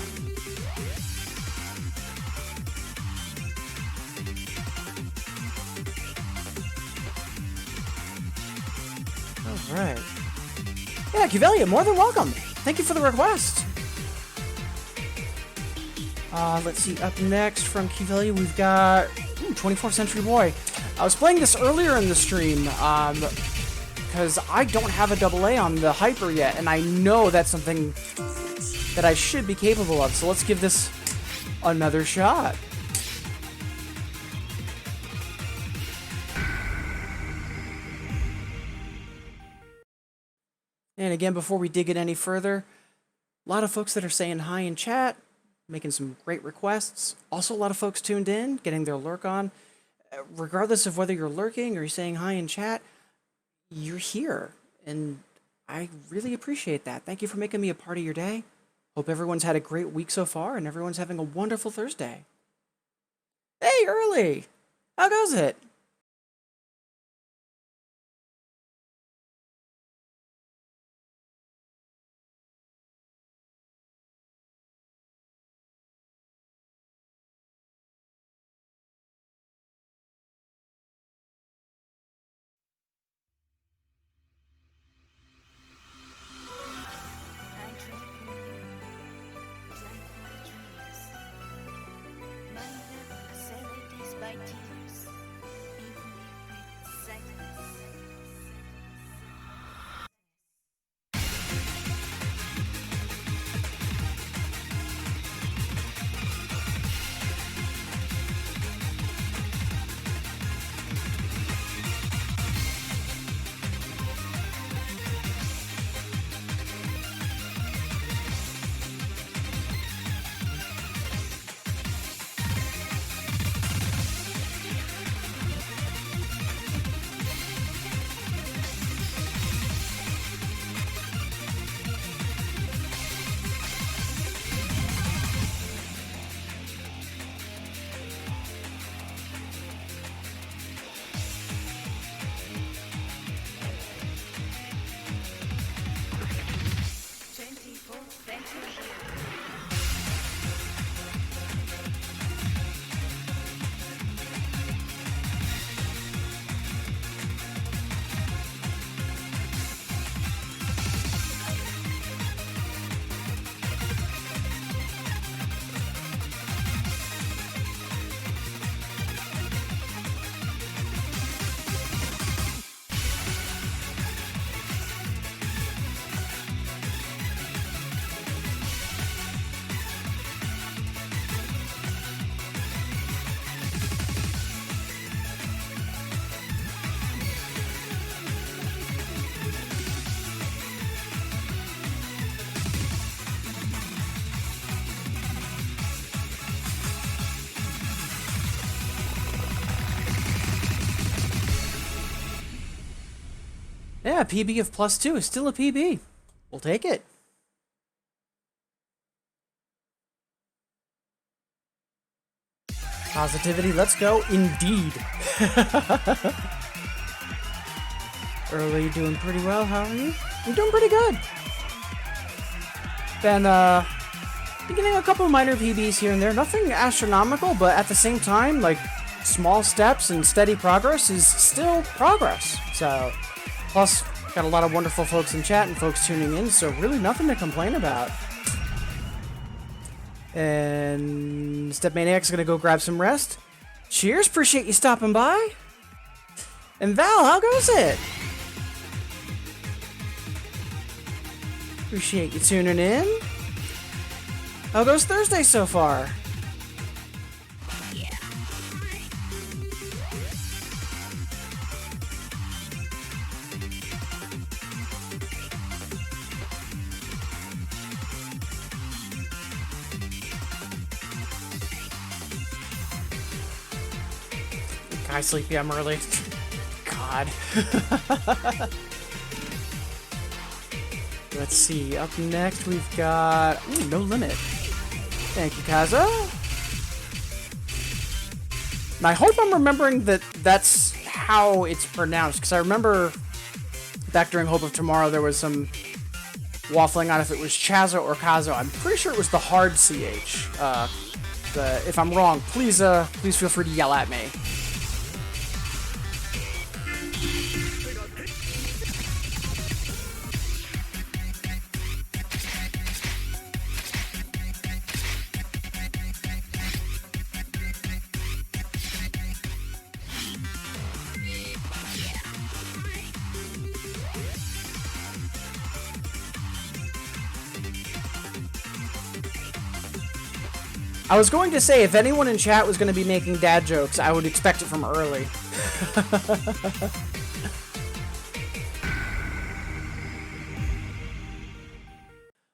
Alright. Yeah, Kivelia, more than welcome. Thank you for the request. Let's see, up next from Kivelia, we've got 24th Century Boy. I was playing this earlier in the stream, because I don't have a AA on the Hyper yet, and I know that's something that I should be capable of. So let's give this another shot. And again, before we dig it any further, a lot of folks that are saying hi in chat, making some great requests. Also, a lot of folks tuned in, getting their lurk on. Regardless of whether you're lurking or you're saying hi in chat, you're here. And I really appreciate that. Thank you for making me a part of your day. Hope everyone's had a great week so far and everyone's having a wonderful Thursday. Hey, Early! How goes it? I drink from you, drank my dreams. Minded facilities by tears, even if it's silence. Yeah, PB of +2 is still a PB. We'll take it. Positivity, let's go. Indeed. Early, doing pretty well. How are you? I'm doing pretty good. Been getting a couple minor PBs here and there. Nothing astronomical, but at the same time, like, small steps and steady progress is still progress. So, plus, got a lot of wonderful folks in chat and folks tuning in, so really nothing to complain about. And Stepmaniac's gonna go grab some rest. Cheers, appreciate you stopping by. And Val, how goes it? Appreciate you tuning in. How goes Thursday so far? Hi, Sleepy, I'm early. God. Let's see, up next we've got... Ooh, No Limit. Thank you, Kaza. And I hope I'm remembering that that's how it's pronounced, because I remember back during Hope of Tomorrow there was some waffling on if it was Chazo or Kazo. I'm pretty sure it was the hard CH. If I'm wrong, please feel free to yell at me. I was going to say, if anyone in chat was going to be making dad jokes, I would expect it from early.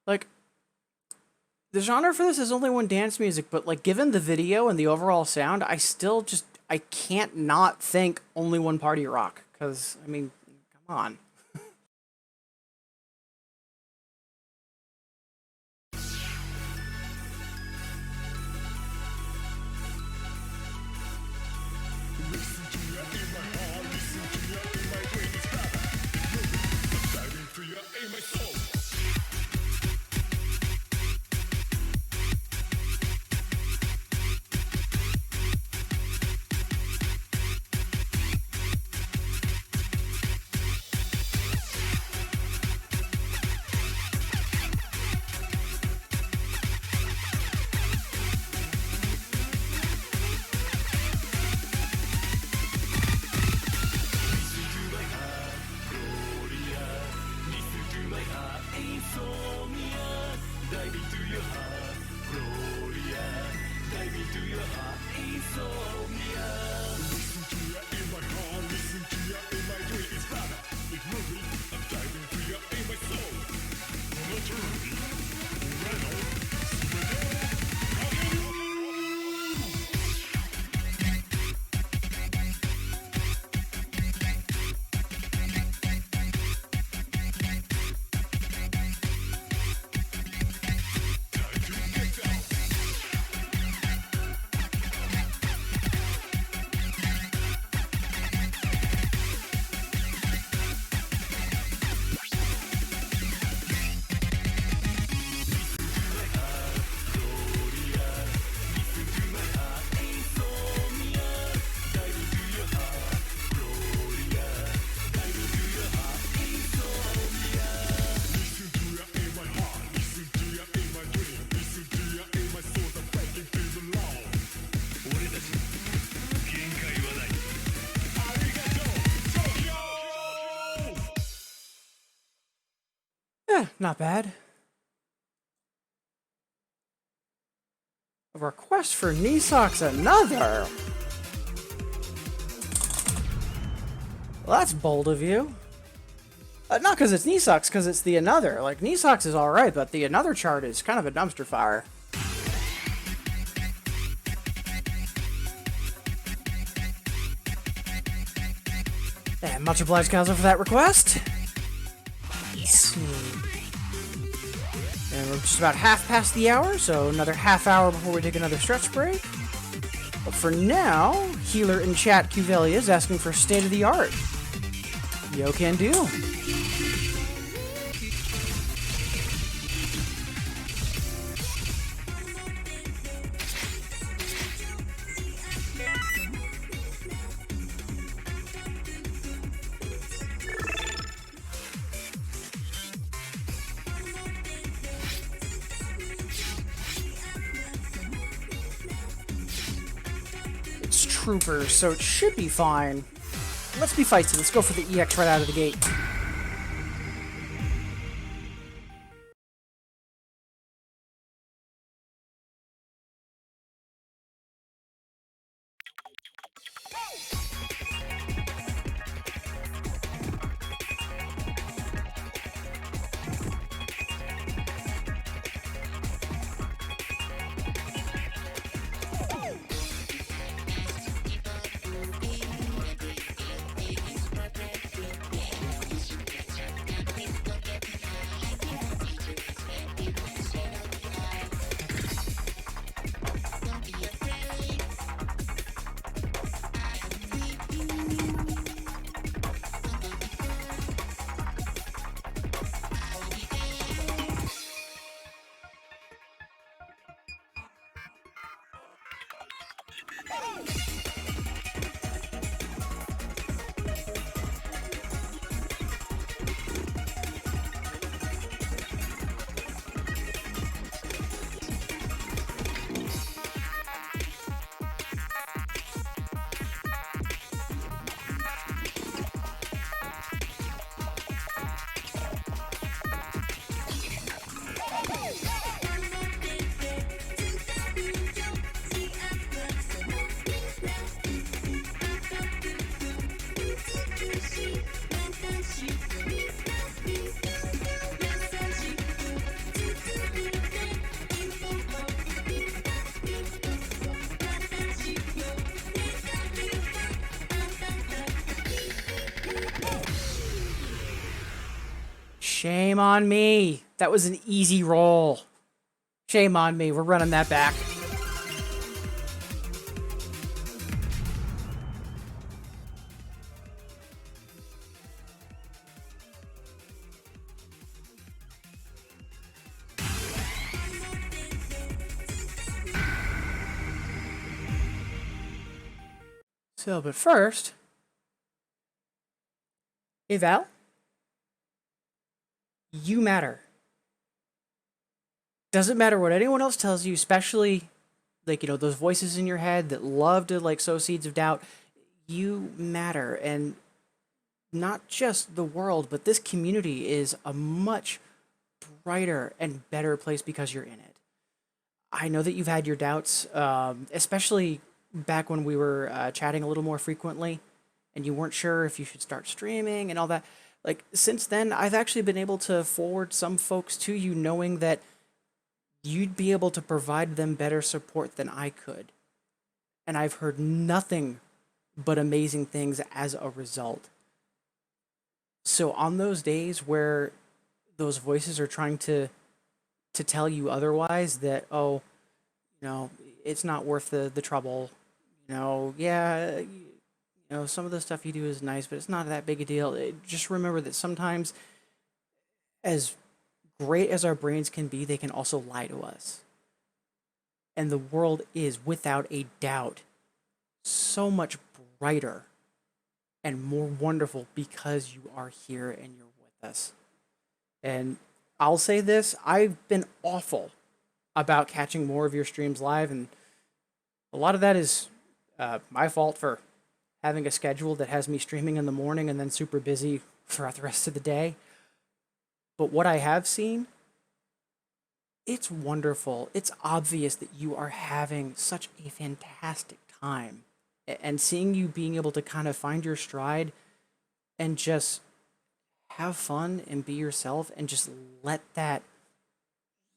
Like, the genre for this is only one dance music, but like, given the video and the overall sound, I still just, I can't not think only one party rock. Because, I mean, come on. Not bad. A request for knee socks, another? Well, that's bold of you. Not because it's knee socks, because it's the another. Like, knee socks is alright, but the another chart is kind of a dumpster fire. And much obliged, Kaiser, for that request. Yes. And we're just about half past the hour, so another half hour before we take another stretch break. But for now, healer in chat Cuvelia is asking for state of the art. Yo can do. Troopers, so it should be fine. Let's be feisty. Let's go for the EX right out of the gate. Shame on me. That was an easy roll. Shame on me. We're running that back. So, but first, hey Val, you matter. Doesn't matter what anyone else tells you, especially like, those voices in your head that love to like sow seeds of doubt. You matter. And not just the world, but this community is a much brighter and better place because you're in it. I know that you've had your doubts, especially back when we were chatting a little more frequently, and you weren't sure if you should start streaming and all that. Like, since then, I've actually been able to forward some folks to you knowing that you'd be able to provide them better support than I could. And I've heard nothing but amazing things as a result. So on those days where those voices are trying to tell you otherwise, that, oh, it's not worth the trouble, yeah, some of the stuff you do is nice, but it's not that big a deal. Just remember that sometimes, as great as our brains can be, they can also lie to us. And the world is, without a doubt, so much brighter and more wonderful because you are here and you're with us. And I'll say this, I've been awful about catching more of your streams live, and a lot of that is my fault for having a schedule that has me streaming in the morning and then super busy throughout the rest of the day. But what I have seen, it's wonderful. It's obvious that you are having such a fantastic time. And seeing you being able to kind of find your stride and just have fun and be yourself and just let that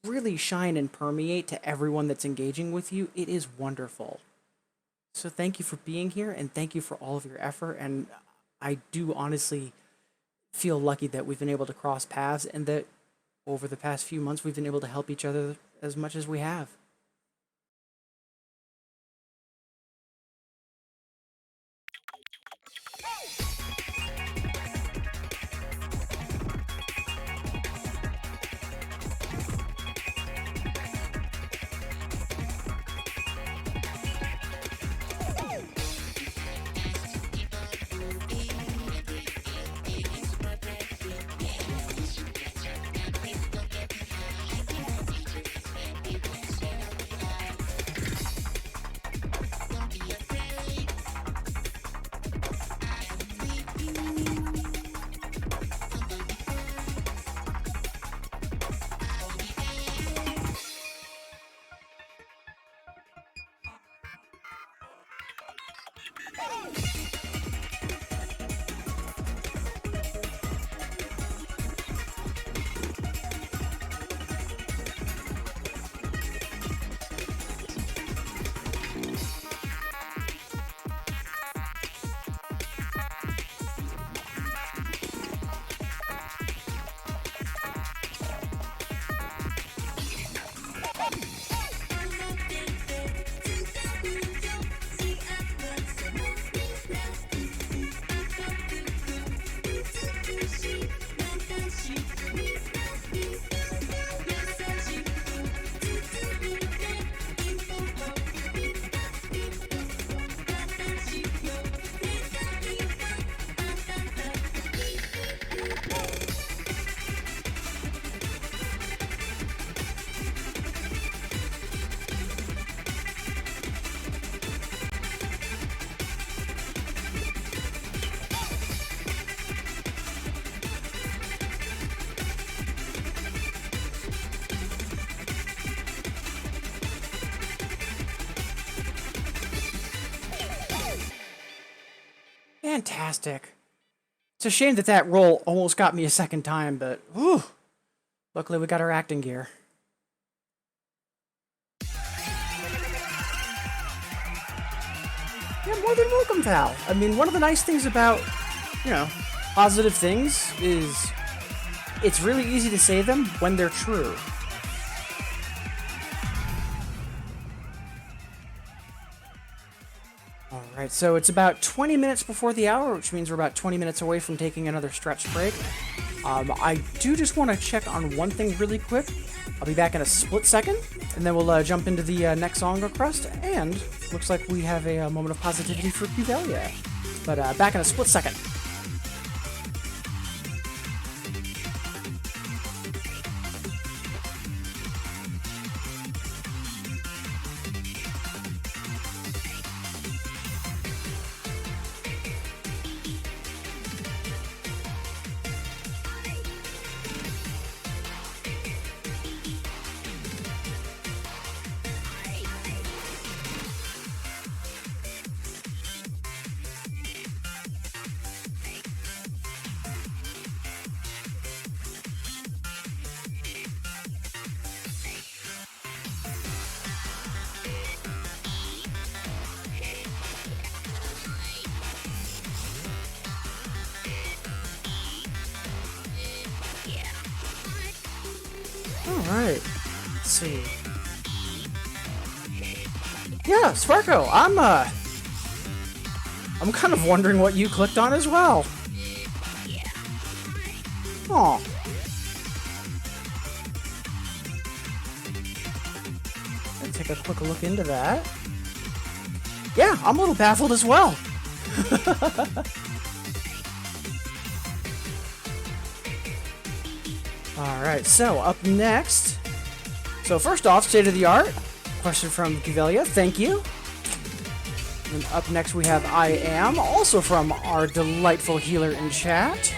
really shine and permeate to everyone that's engaging with you, it is wonderful. So thank you for being here, and thank you for all of your effort. And I do honestly feel lucky that we've been able to cross paths, and that over the past few months we've been able to help each other as much as we have. Fantastic. It's a shame that that roll almost got me a second time, but whew, luckily we got our acting gear. Yeah, more than welcome, Val. I mean, one of the nice things about, positive things is it's really easy to say them when they're true. Alright, so it's about 20 minutes before the hour, which means we're about 20 minutes away from taking another stretch break. I do just want to check on one thing really quick. I'll be back in a split second, and then we'll jump into the next song request, and looks like we have a moment of positivity for Cuvelia. But back in a split second. Alright, let's see. Yeah, Sparko, I'm kind of wondering what you clicked on as well. Aw. Let's take a quick look into that. Yeah, I'm a little baffled as well. Alright, so up next. So first off, state of the art. Question from Cuvelia, thank you. And up next we have I Am, also from our delightful healer in chat.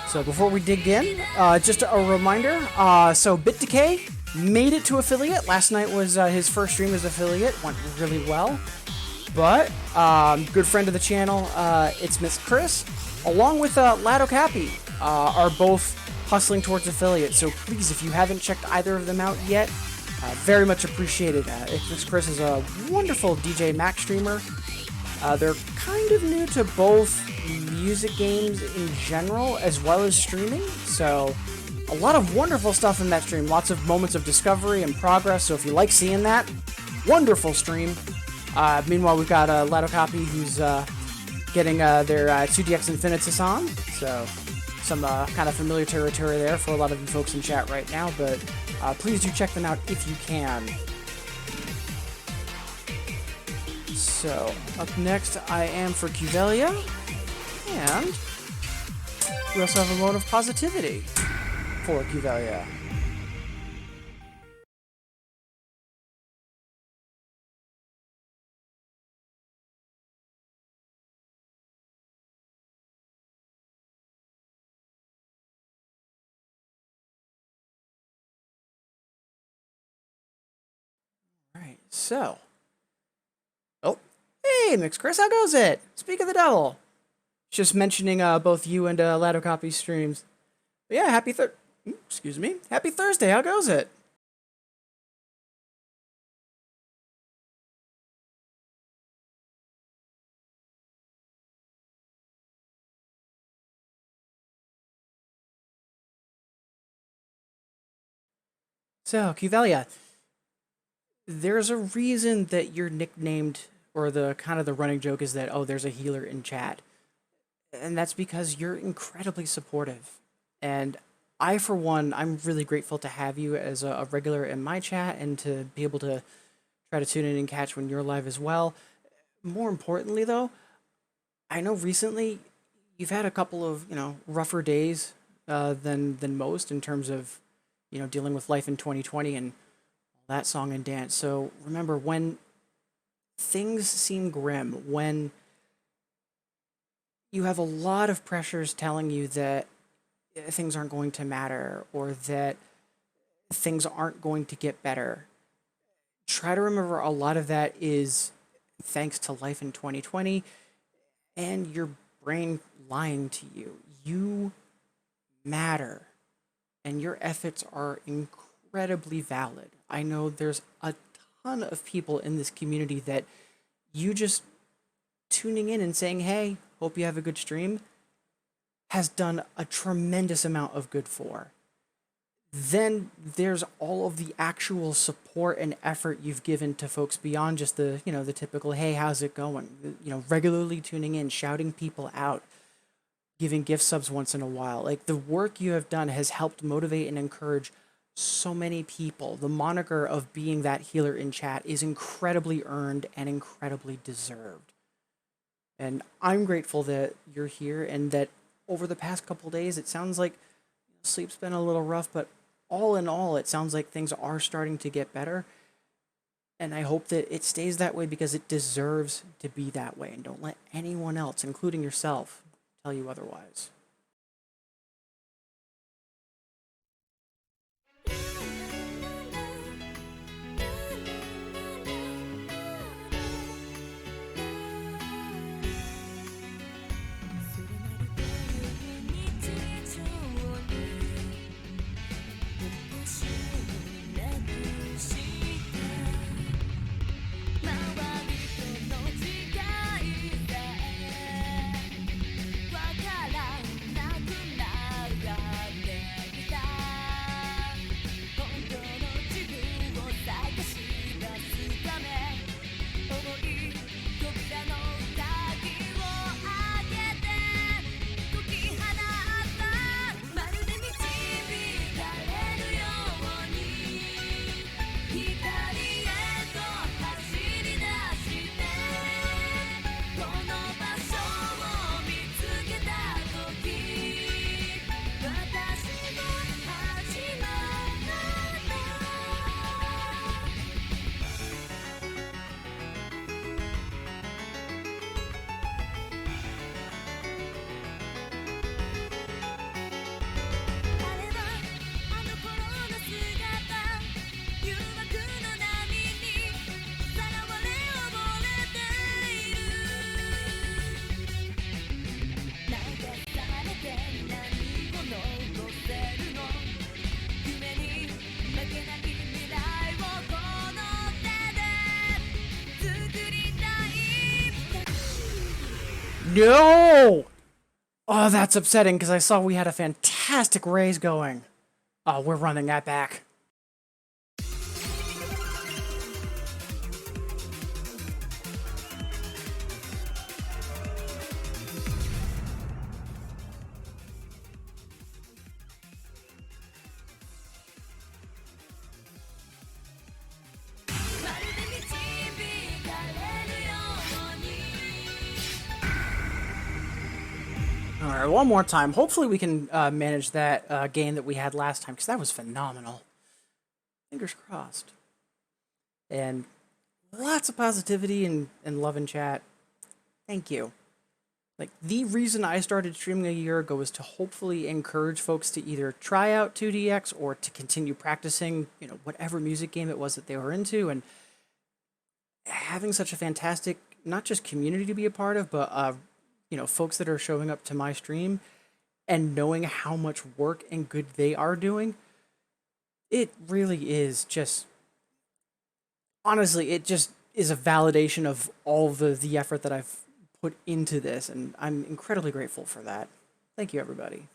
So before we dig in, just a reminder, so Bit Decay made it to affiliate. Last night was his first stream as affiliate, went really well. But, good friend of the channel, it's Miss Chris, along with Lado Cappy, are both hustling towards affiliate. So please, if you haven't checked either of them out yet, very much appreciated. Miss Chris is a wonderful DJ Mac streamer. They're kind of new to both music games in general as well as streaming. So a lot of wonderful stuff in that stream. Lots of moments of discovery and progress. So if you like seeing that, wonderful stream. Meanwhile, we've got Lado Copy who's getting their 2DX Infinitas on. So some kind of familiar territory there for a lot of you folks in chat right now. But please do check them out if you can. So, up next, I Am for Cuvelia, and we also have a mode of positivity for Cuvelia. Alright, so. Oh, hey, Mix Chris, how goes it? Speak of the devil. Just mentioning both you and Lado Copy streams. But yeah, happy Thursday, how goes it? So, Cuvelia, there's a reason that you're nicknamed, or the kind of the running joke is that, oh, there's a healer in chat. And that's because you're incredibly supportive. And I, for one, I'm really grateful to have you as a regular in my chat and to be able to try to tune in and catch when you're live as well. More importantly, though, I know recently you've had a couple of, rougher days than most in terms of, dealing with life in 2020 and that song and dance. So remember, when things seem grim, when you have a lot of pressures telling you that things aren't going to matter or that things aren't going to get better, try to remember a lot of that is thanks to life in 2020 and your brain lying to you. You matter, and your efforts are incredibly valid. I know there's a ton of people in this community that you just tuning in and saying, hey, hope you have a good stream, has done a tremendous amount of good for. Then there's all of the actual support and effort you've given to folks beyond just the, the typical, hey, how's it going? Regularly tuning in, shouting people out, giving gift subs once in a while. Like, the work you have done has helped motivate and encourage so many people. The moniker of being that healer in chat is incredibly earned and incredibly deserved. And I'm grateful that you're here and that over the past couple days, it sounds like sleep's been a little rough, but all in all, it sounds like things are starting to get better. And I hope that it stays that way because it deserves to be that way. And don't let anyone else, including yourself, tell you otherwise. No! Oh, that's upsetting because I saw we had a fantastic raise going. Oh, we're running that back. All right, one more time. Hopefully we can manage that gain that we had last time, because that was phenomenal. Fingers crossed. And lots of positivity and love in chat. Thank you. Like, the reason I started streaming a year ago was to hopefully encourage folks to either try out 2DX or to continue practicing, whatever music game it was that they were into. And having such a fantastic, not just community to be a part of, but folks that are showing up to my stream and knowing how much work and good they are doing, it really is just, honestly, it just is a validation of all the effort that I've put into this, and I'm incredibly grateful for that. Thank you, everybody.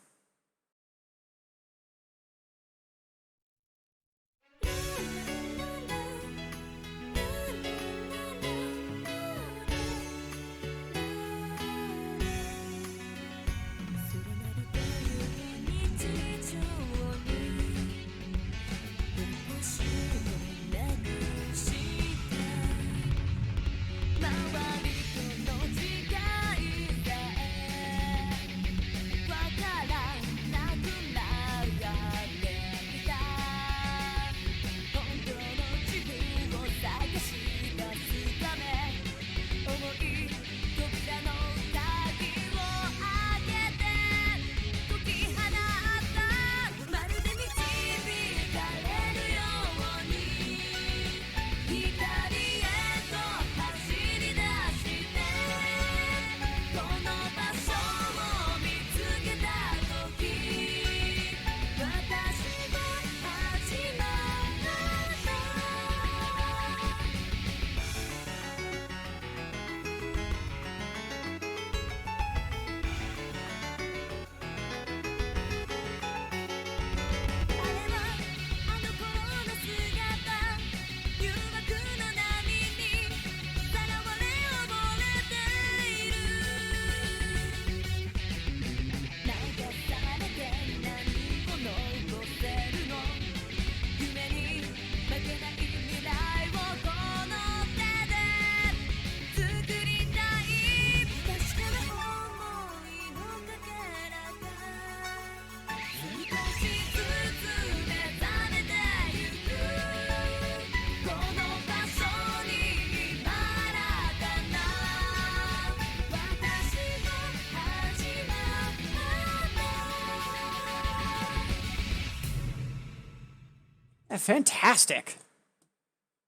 Fantastic.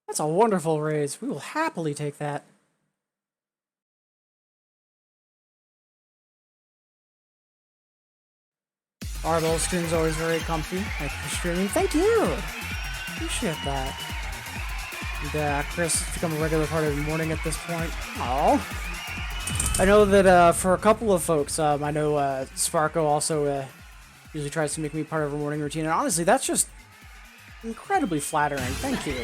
That's a wonderful raise. We will happily take that. Arbol stream's always very comfy. Thank you for streaming. Thank you. Appreciate that. And, Chris has become a regular part of the morning at this point. Oh. I know that for a couple of folks, I know Sparko also usually tries to make me part of her morning routine, and honestly, that's just incredibly flattering. Thank you.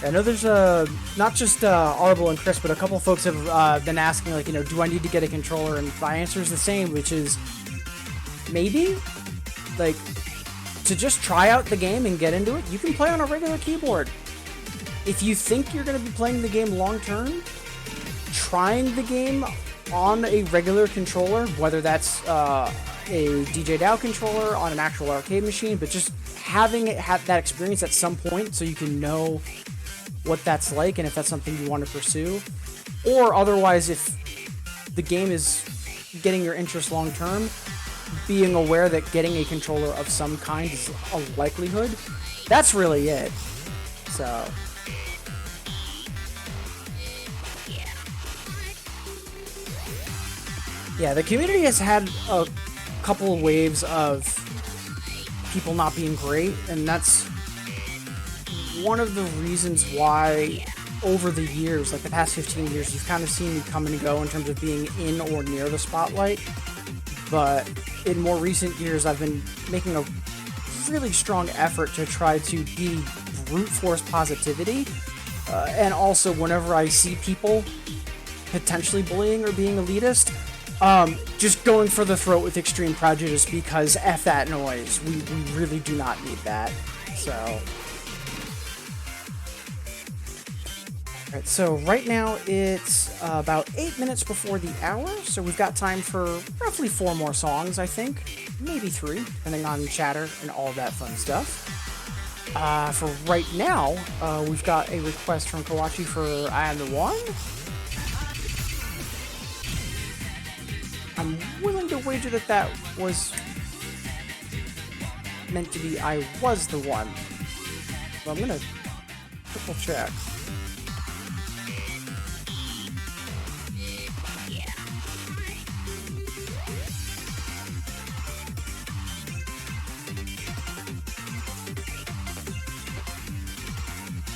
I know there's not just Arbol and Chris, but a couple folks have been asking, like, do I need to get a controller? And my answer is the same, which is maybe. Like, to just try out the game and get into it, you can play on a regular keyboard. If you think you're going to be playing the game long term, trying the game on a regular controller, whether that's a DJ DAO controller on an actual arcade machine, but just having it have that experience at some point so you can know what that's like and if that's something you want to pursue. Or otherwise, if the game is getting your interest long term, being aware that getting a controller of some kind is a likelihood. That's really it. So yeah, the community has had a couple of waves of people not being great, and that's one of the reasons why over the years, like the past 15 years, you've kind of seen me come and go in terms of being in or near the spotlight. But in more recent years, I've been making a really strong effort to try to be brute force positivity. And also, whenever I see people potentially bullying or being elitist, just going for the throat with extreme prejudice, because F that noise. We really do not need that. So Alright, so right now it's about 8 minutes before the hour, so we've got time for roughly 4 more songs, I think. Maybe 3, depending on chatter and all of that fun stuff. For right now, we've got a request from Kawachi for I Am the One. I'm willing to wager that that was meant to be I Was the One. So I'm gonna triple check.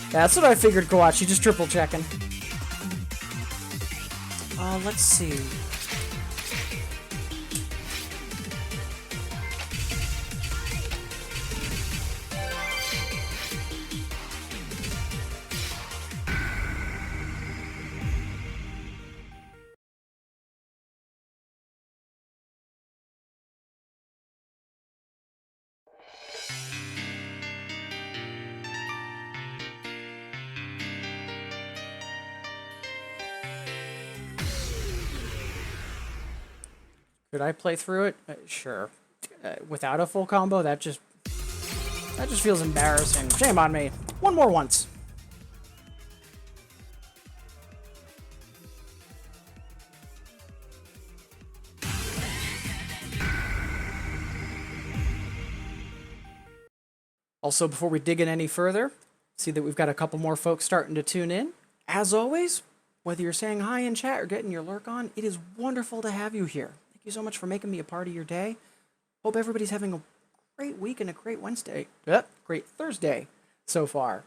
That's what I figured, Kawachi, just triple checking. Let's see. Could I play through it? Sure. Without a full combo, that just feels embarrassing. Shame on me. One more once. Also, before we dig in any further, see that we've got a couple more folks starting to tune in. As always, whether you're saying hi in chat or getting your lurk on, it is wonderful to have you here. Thank you so much for making me a part of your day. Hope everybody's having a great week and a great Wednesday. Great Thursday so far.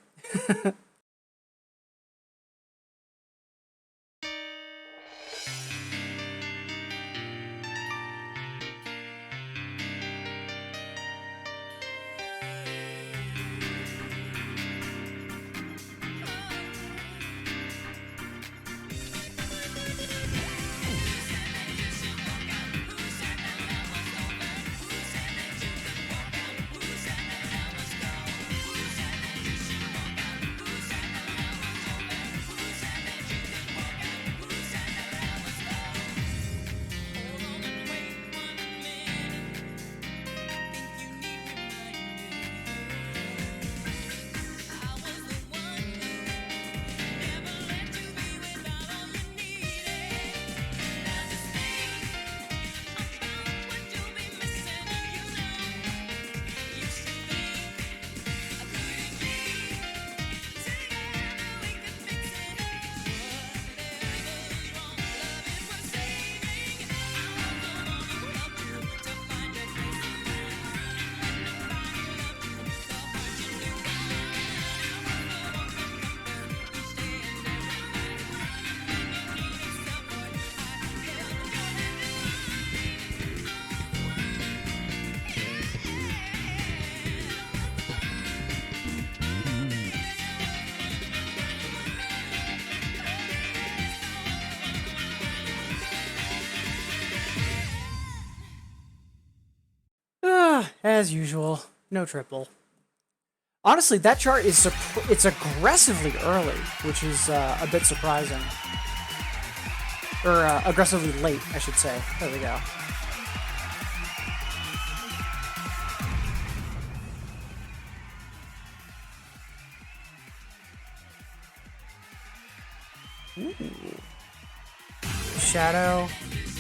as usual, no triple. Honestly, that chart is it's aggressively early, which is a bit surprising. Or aggressively late, I should say. There we go. Ooh. Shadow.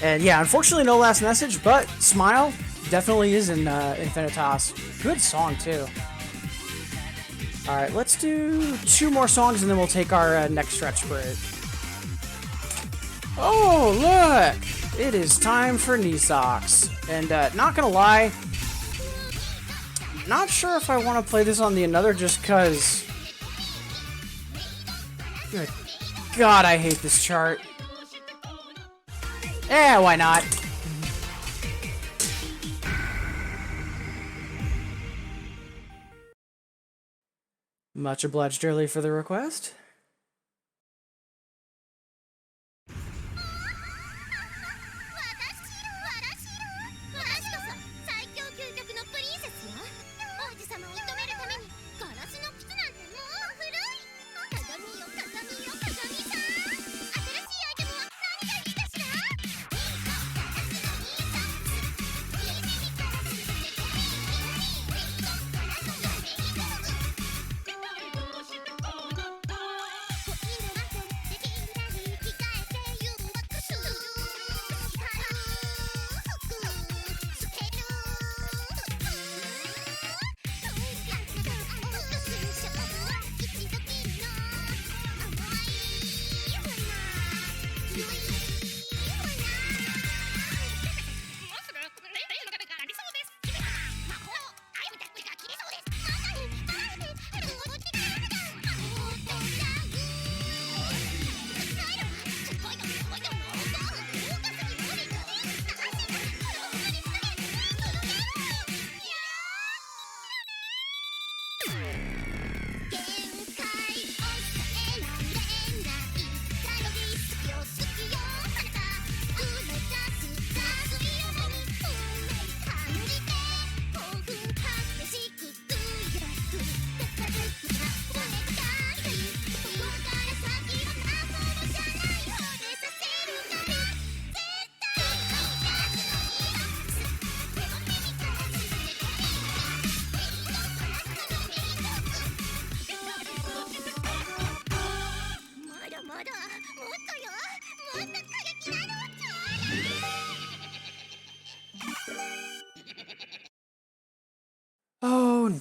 And yeah, unfortunately no last message, but Smile definitely is in Infinitas. Good song, too. Alright, let's do 2 more songs and then we'll take our next stretch break. Oh, look! It is time for knee socks. And not gonna lie, not sure if I want to play this on the Another just because... Good God, I hate this chart. Eh, why not? Much obliged early for the request.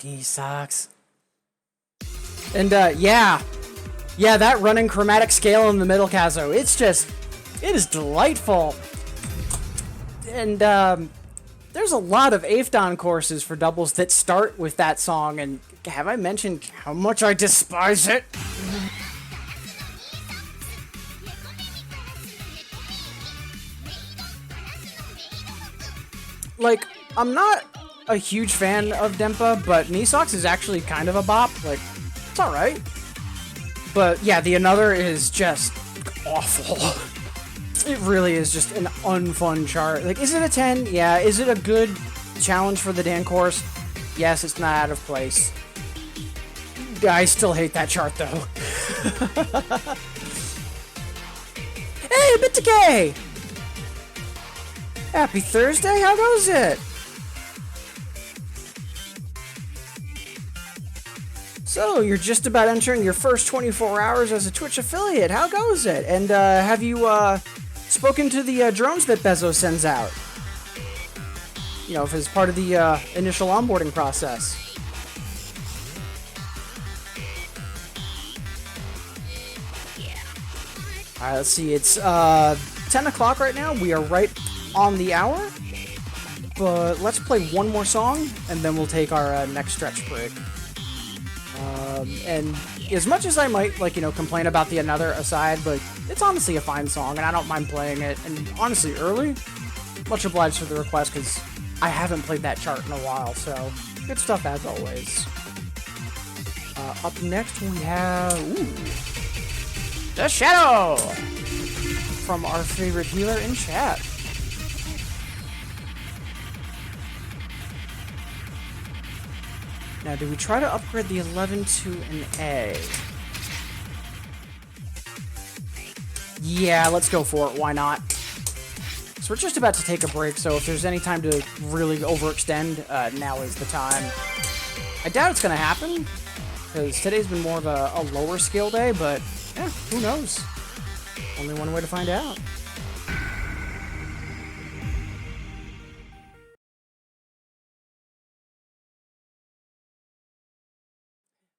90 socks. And yeah, that running chromatic scale in the middle, Kazo, it is delightful. And there's a lot of Afdon courses for doubles that start with that song, and have I mentioned how much I despise it? Like, I'm not a huge fan of Dempa, but Nisox is actually kind of a bop. Like, it's alright. But yeah, the Another is just awful. It really is just an unfun chart. Like, is it a 10? Yeah. Is it a good challenge for the Dan course? Yes, it's not out of place. I still hate that chart, though. Hey, Bit Decay! Happy Thursday, how goes it? So, you're just about entering your first 24 hours as a Twitch affiliate. How goes it? And have you spoken to the drones that Bezos sends out? You know, as part of the initial onboarding process. Alright, let's see. It's 10 o'clock right now. We are right on the hour. But let's play one more song, and then we'll take our next stretch break. And as much as I might, like, you know, complain about the Another aside, like, it's honestly a fine song, and I don't mind playing it. And honestly, early, much obliged for the request, because I haven't played that chart in a while, so good stuff as always. Up next, we have, The Shadow! From our favorite healer in chat. Now, do we try to upgrade the 11 to an A? Yeah, let's go for it. Why not? So we're just about to take a break, so if there's any time to really overextend, now is the time. I doubt it's going to happen, because today's been more of a lower skill day, but yeah, who knows? Only one way to find out.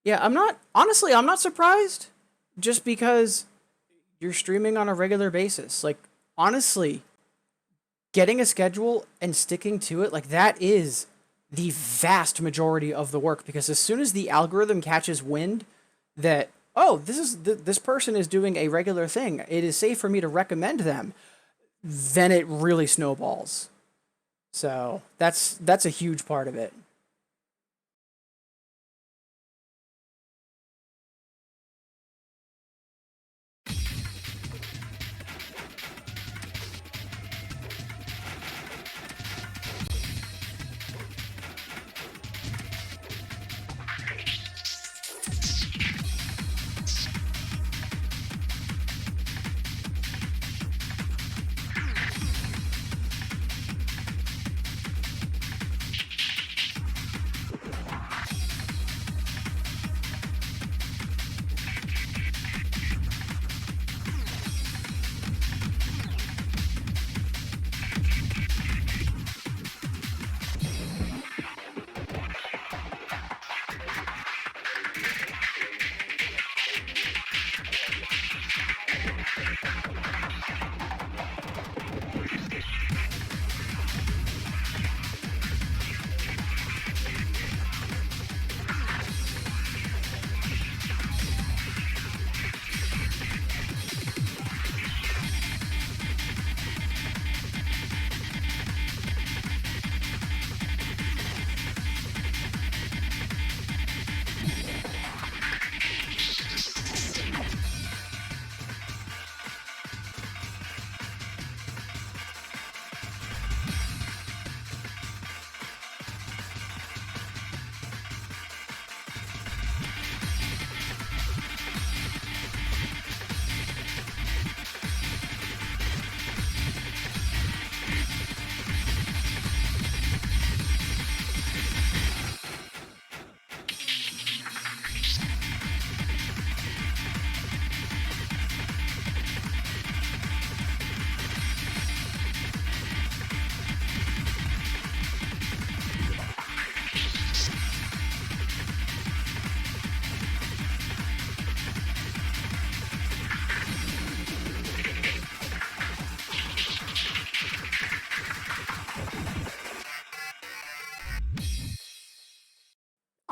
Yeah, I'm not surprised, just because you're streaming on a regular basis. Like, honestly, getting a schedule and sticking to it, like, that is the vast majority of the work, because as soon as the algorithm catches wind that, oh, this person is doing a regular thing, it is safe for me to recommend them, then it really snowballs. So that's a huge part of it.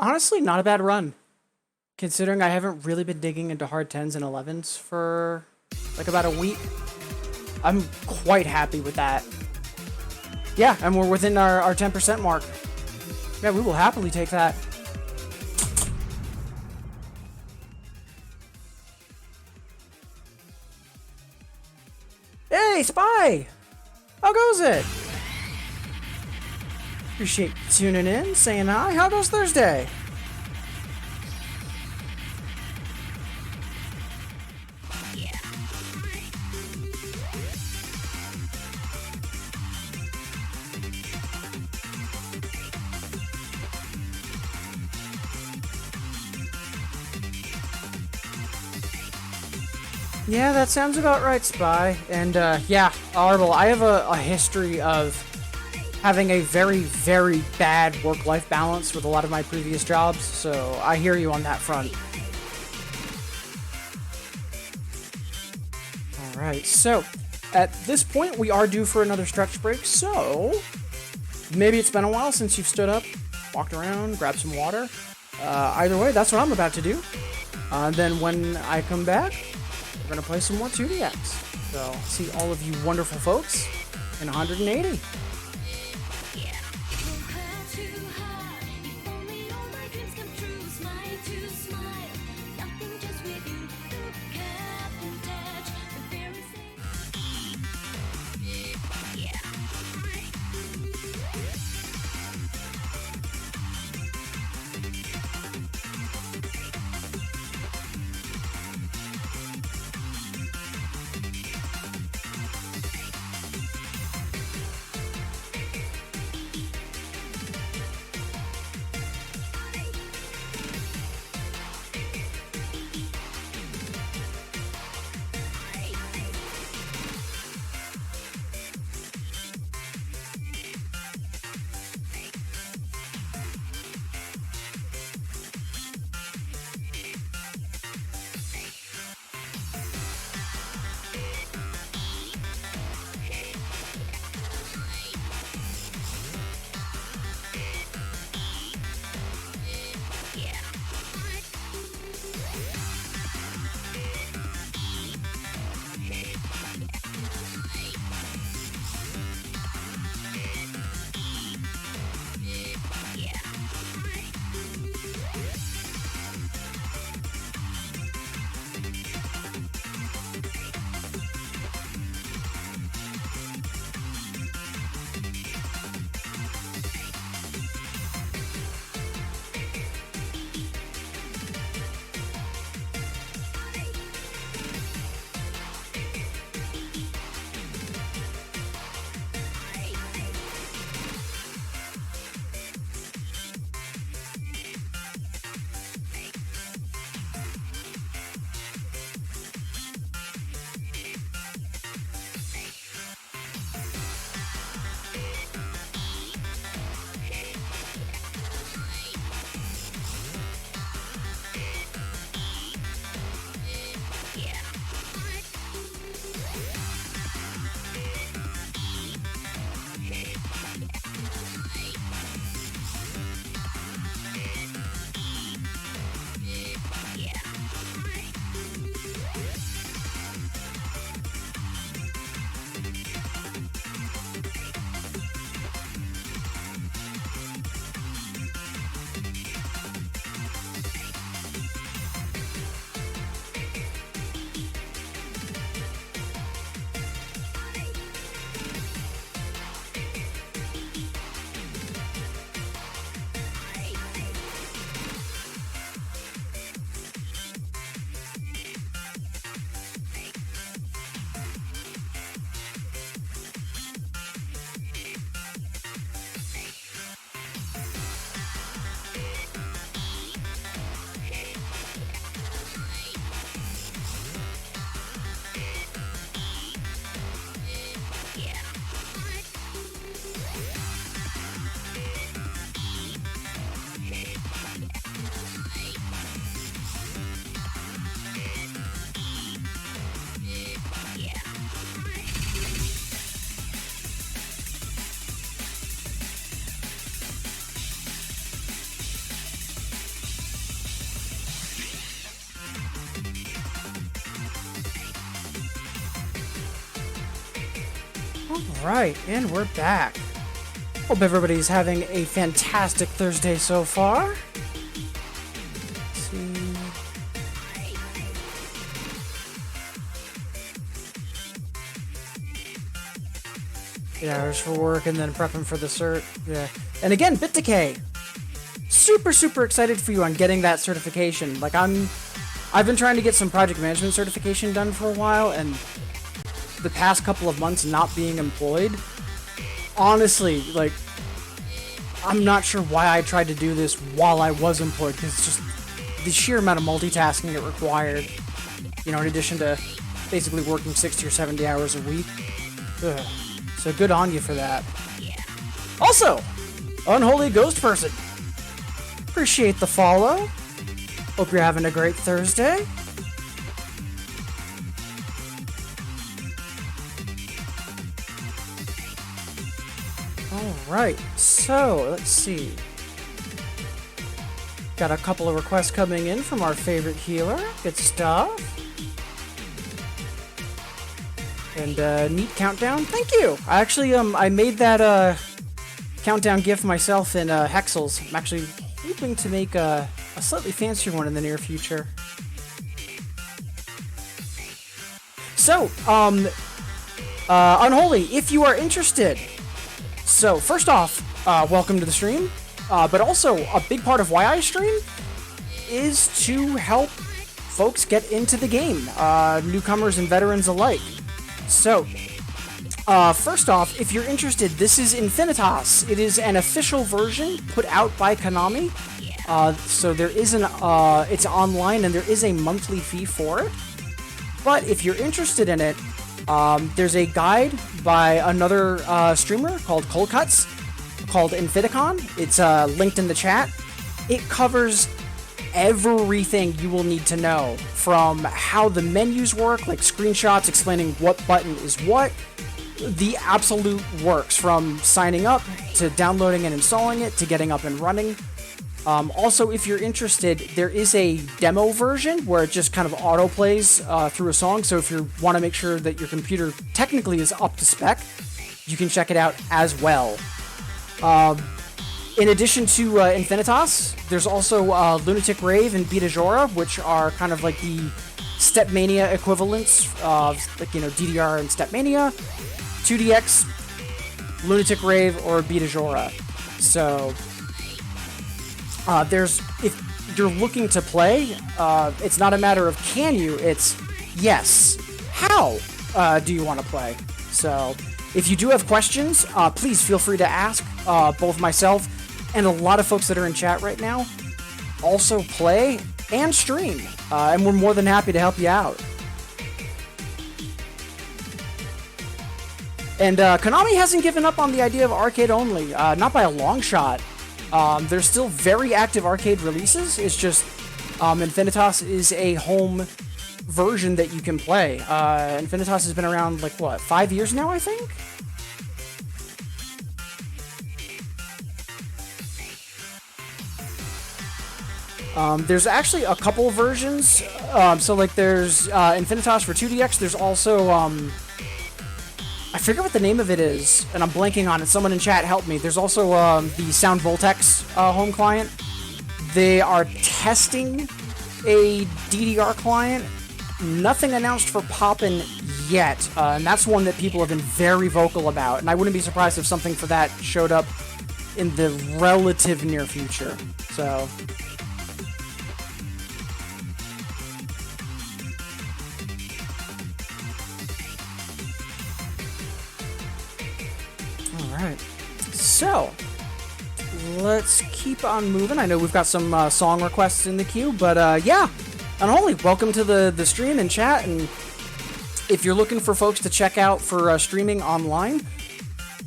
Honestly, not a bad run, considering I haven't really been digging into hard 10s and 11s for like about a week. I'm quite happy with that. Yeah, and we're within our 10% mark. Yeah, we will happily take that. Hey, Spy! How goes it? Appreciate you tuning in, saying hi. How goes Thursday? Yeah, that sounds about right, Spy. And, yeah, Arbel, I have a history of having a very, very bad work-life balance with a lot of my previous jobs, so I hear you on that front. Alright, so, at this point, we are due for another stretch break, so maybe it's been a while since you've stood up, walked around, grabbed some water. Either way, that's what I'm about to do. Then when I come back, we're going to play some more 2DX. So, see all of you wonderful folks in 180. Alright, and we're back. Hope everybody's having a fantastic Thursday so far. Let's see. 8 hours for work and then prepping for the cert. Yeah. And again, bit decay. Super excited for you on getting that certification. Like I've been trying to get some project management certification done for a while, and the past couple of months not being employed, honestly, like, I'm not sure why I tried to do this while I was employed, because it's just the sheer amount of multitasking it required, you know, in addition to basically working 60 or 70 hours a week. Ugh. So good on you for that. Also, Unholy Ghost Person, appreciate the follow. Hope you're having a great Thursday. Alright, so let's see. Got a couple of requests coming in from our favorite healer. Good stuff. And neat countdown. Thank you! I actually I made that countdown GIF myself in Hexels. I'm actually hoping to make a slightly fancier one in the near future. So, Unholy, if you are interested. So, first off, welcome to the stream. But also, a big part of why I stream is to help folks get into the game, newcomers and veterans alike. So, first off, if you're interested, this is Infinitas. It is an official version put out by Konami. So there is it's online and there is a monthly fee for it. But if you're interested in it, there's a guide by another streamer called Cold Cuts, called Infiticon. It's linked in the chat. It covers everything you will need to know, from how the menus work, like screenshots explaining what button is what, the absolute works, from signing up to downloading and installing it to getting up and running. Also, if you're interested, there is a demo version where it just kind of auto-plays through a song, so if you want to make sure that your computer technically is up to spec, you can check it out as well. In addition to Infinitas, there's also Lunatic Rave and Beta Jora, which are kind of like the Stepmania equivalents of, like, you know, DDR and Stepmania, 2DX, Lunatic Rave, or Beta Jora. So, if you're looking to play, it's not a matter of can you, it's yes, how do you want to play? So, if you do have questions, please feel free to ask. Both myself and a lot of folks that are in chat right now also play and stream, and we're more than happy to help you out. And Konami hasn't given up on the idea of arcade only, not by a long shot. There's still very active arcade releases. It's just Infinitas is a home version that you can play. Infinitas has been around, like, what, 5 years now, I think? There's actually a couple versions. So, like, there's Infinitas for 2DX. There's also, I forget what the name of it is, and I'm blanking on it. Someone in chat help me. There's also the Sound Voltex home client. They are testing a DDR client. Nothing announced for Poppin' yet, and that's one that people have been very vocal about, and I wouldn't be surprised if something for that showed up in the relative near future. So, alright, so let's keep on moving. I know we've got some song requests in the queue, but yeah, Unholy, welcome to the stream and chat, and if you're looking for folks to check out for streaming online,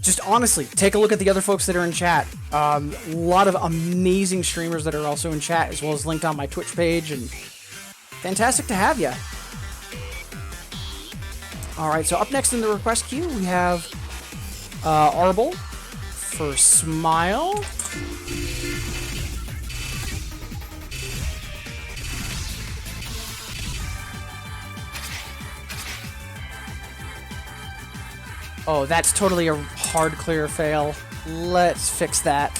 just honestly, take a look at the other folks that are in chat. A lot of amazing streamers that are also in chat, as well as linked on my Twitch page, and fantastic to have you. Alright, so up next in the request queue, we have Arble for Smile. Oh, that's totally a hard clear fail. Let's fix that.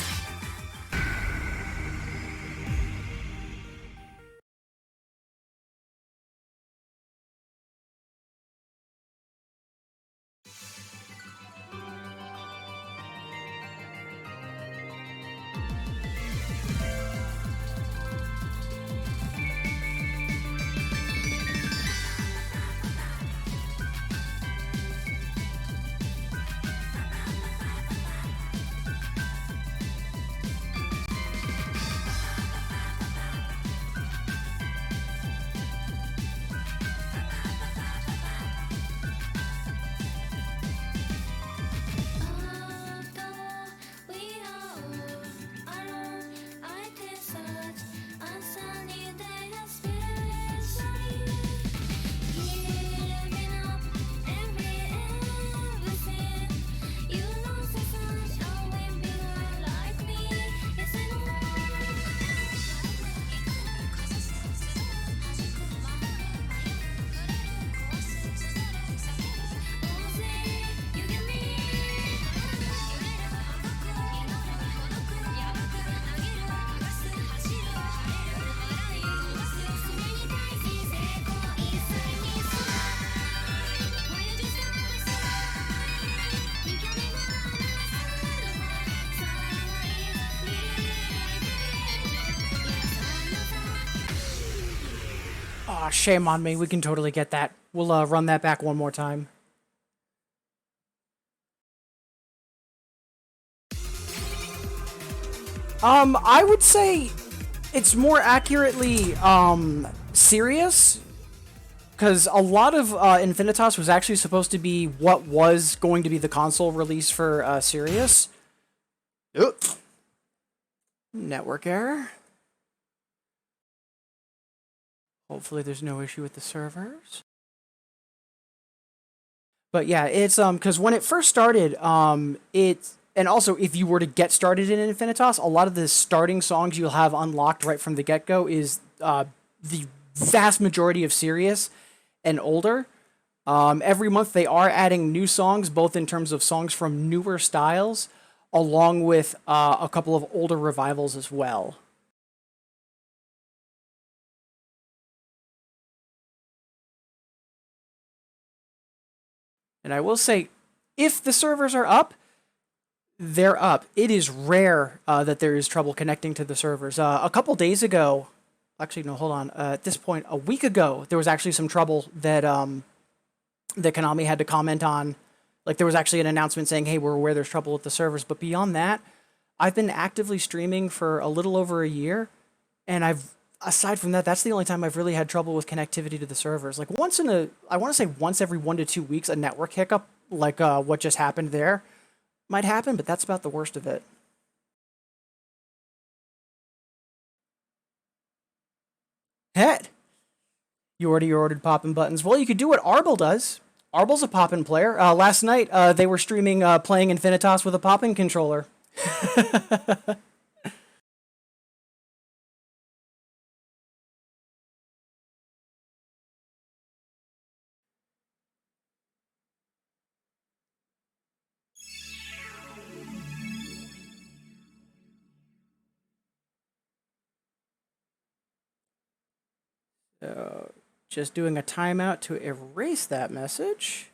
Aw, shame on me. We can totally get that. We'll run that back one more time. I would say it's more accurately, serious. Because a lot of Infinitas was actually supposed to be what was going to be the console release for Sirius. Network error. Hopefully there's no issue with the servers. But yeah, it's because when it first started, and also if you were to get started in Infinitas, a lot of the starting songs you'll have unlocked right from the get-go is the vast majority of Sirius and older. Every month they are adding new songs, both in terms of songs from newer styles, along with a couple of older revivals as well. And I will say, if the servers are up, they're up. It is rare that there is trouble connecting to the servers. A couple days ago, actually, no, hold on. At this point, a week ago, there was actually some trouble that that Konami had to comment on. Like, there was actually an announcement saying, hey, we're aware there's trouble with the servers. But beyond that, I've been actively streaming for a little over a year, and aside from that, that's the only time I've really had trouble with connectivity to the servers. Like, I want to say once every 1 to 2 weeks, a network hiccup, like what just happened there, might happen, but that's about the worst of it. Head. You already ordered poppin' buttons. Well, you could do what Arbel does. Arbel's a poppin' player. Last night, they were streaming playing Infinitas with a poppin' controller. So, just doing a timeout to erase that message.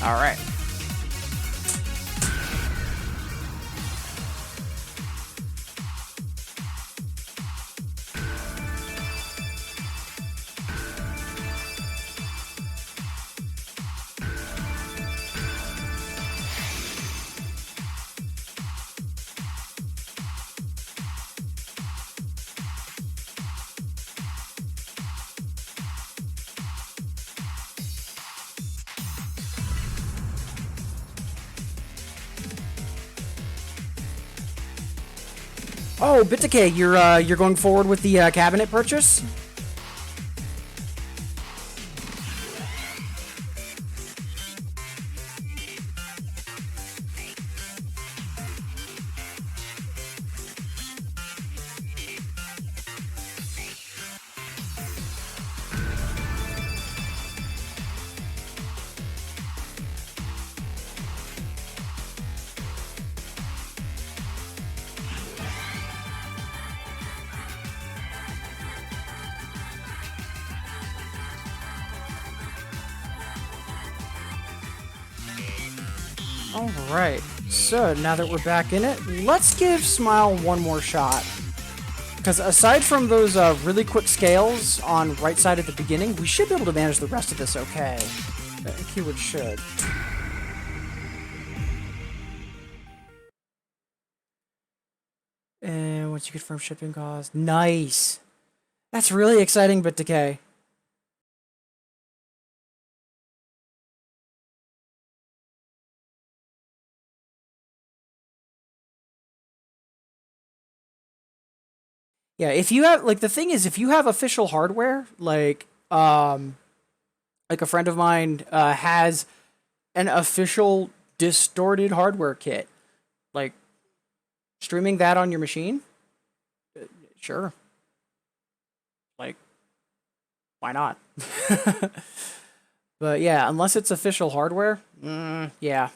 All right. Oh, BitDecay, you're going forward with the cabinet purchase? Alright, so now that we're back in it, let's give Smile one more shot. Because aside from those really quick scales on right side at the beginning, we should be able to manage the rest of this okay. Keyword should. And once you confirm shipping cost, nice! That's really exciting, but decay. Yeah, if you have, like, the thing is, if you have official hardware, like a friend of mine has an official distorted hardware kit, like, streaming that on your machine, sure. Like, why not? But yeah, unless it's official hardware, yeah.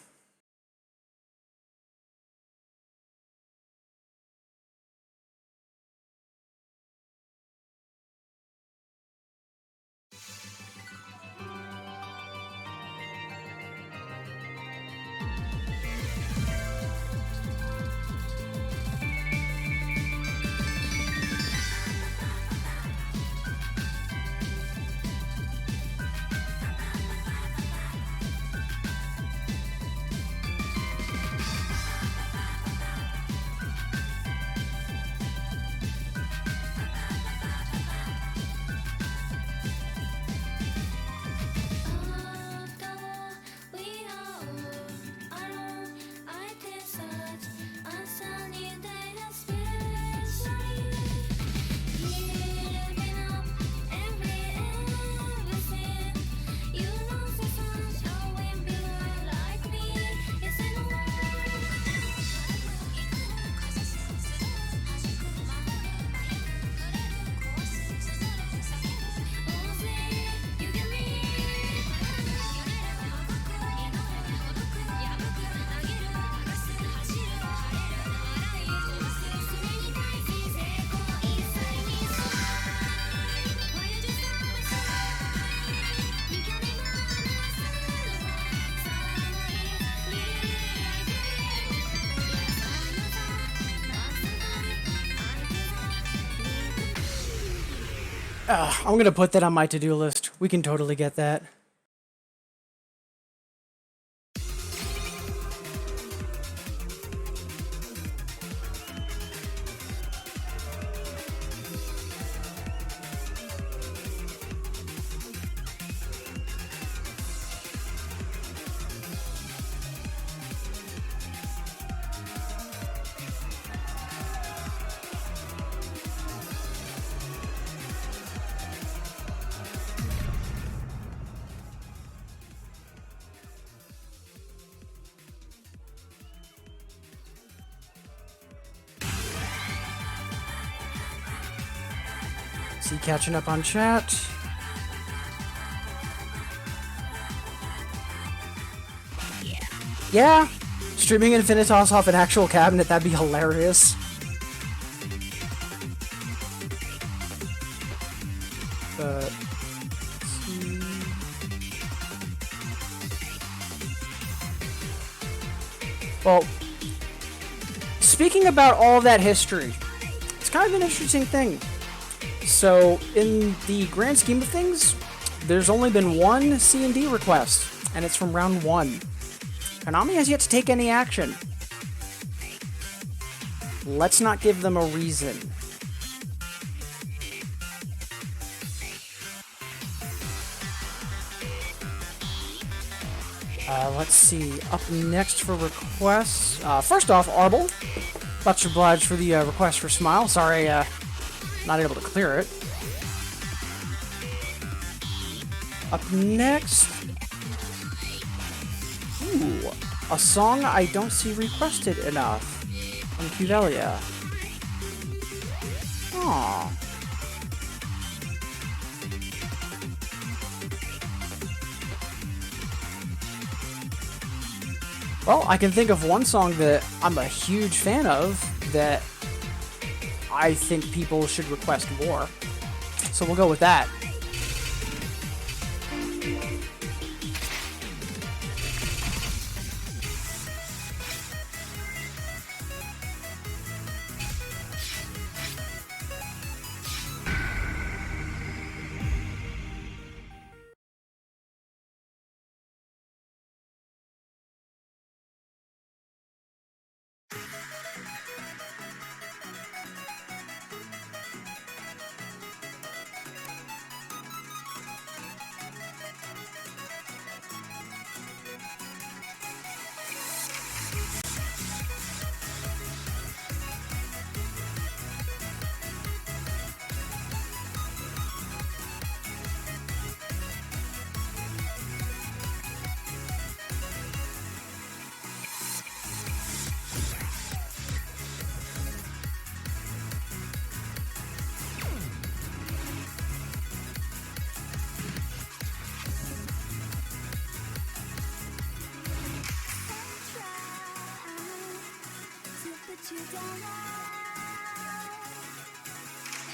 I'm gonna put that on my to-do list. We can totally get that. See, catching up on chat. Yeah, streaming Infinitas off an actual cabinet, that'd be hilarious. But, well, speaking about all of that history, it's kind of an interesting thing. So, in the grand scheme of things, there's only been one C&D request, and it's from round 1. Konami has yet to take any action. Let's not give them a reason. Let's see. Up next for requests. First off, Arble. Much obliged for the request for Smile. Sorry, not able to clear it. Up next. Ooh, a song I don't see requested enough from Cuvelia. Aww. Well, I can think of one song that I'm a huge fan of that I think people should request more. So we'll go with that. you don't have,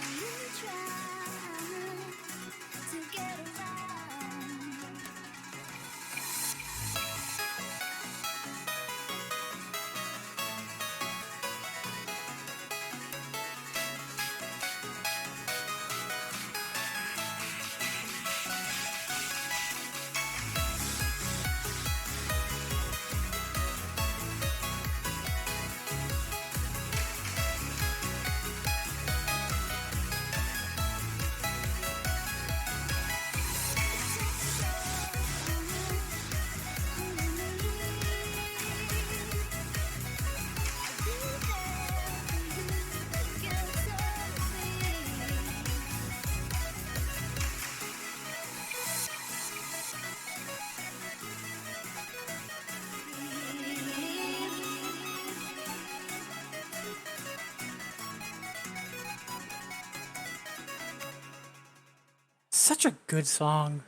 and you try to get around. Such a good song.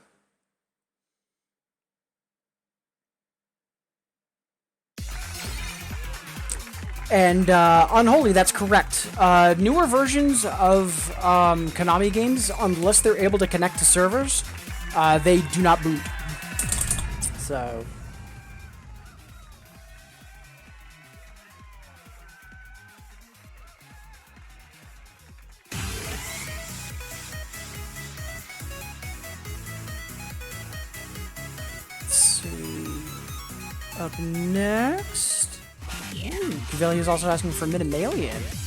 And Unholy, that's correct. Newer versions of Konami games, unless they're able to connect to servers, they do not boot. So... let's see. Up next... Cavalier is also asking for Minimalian.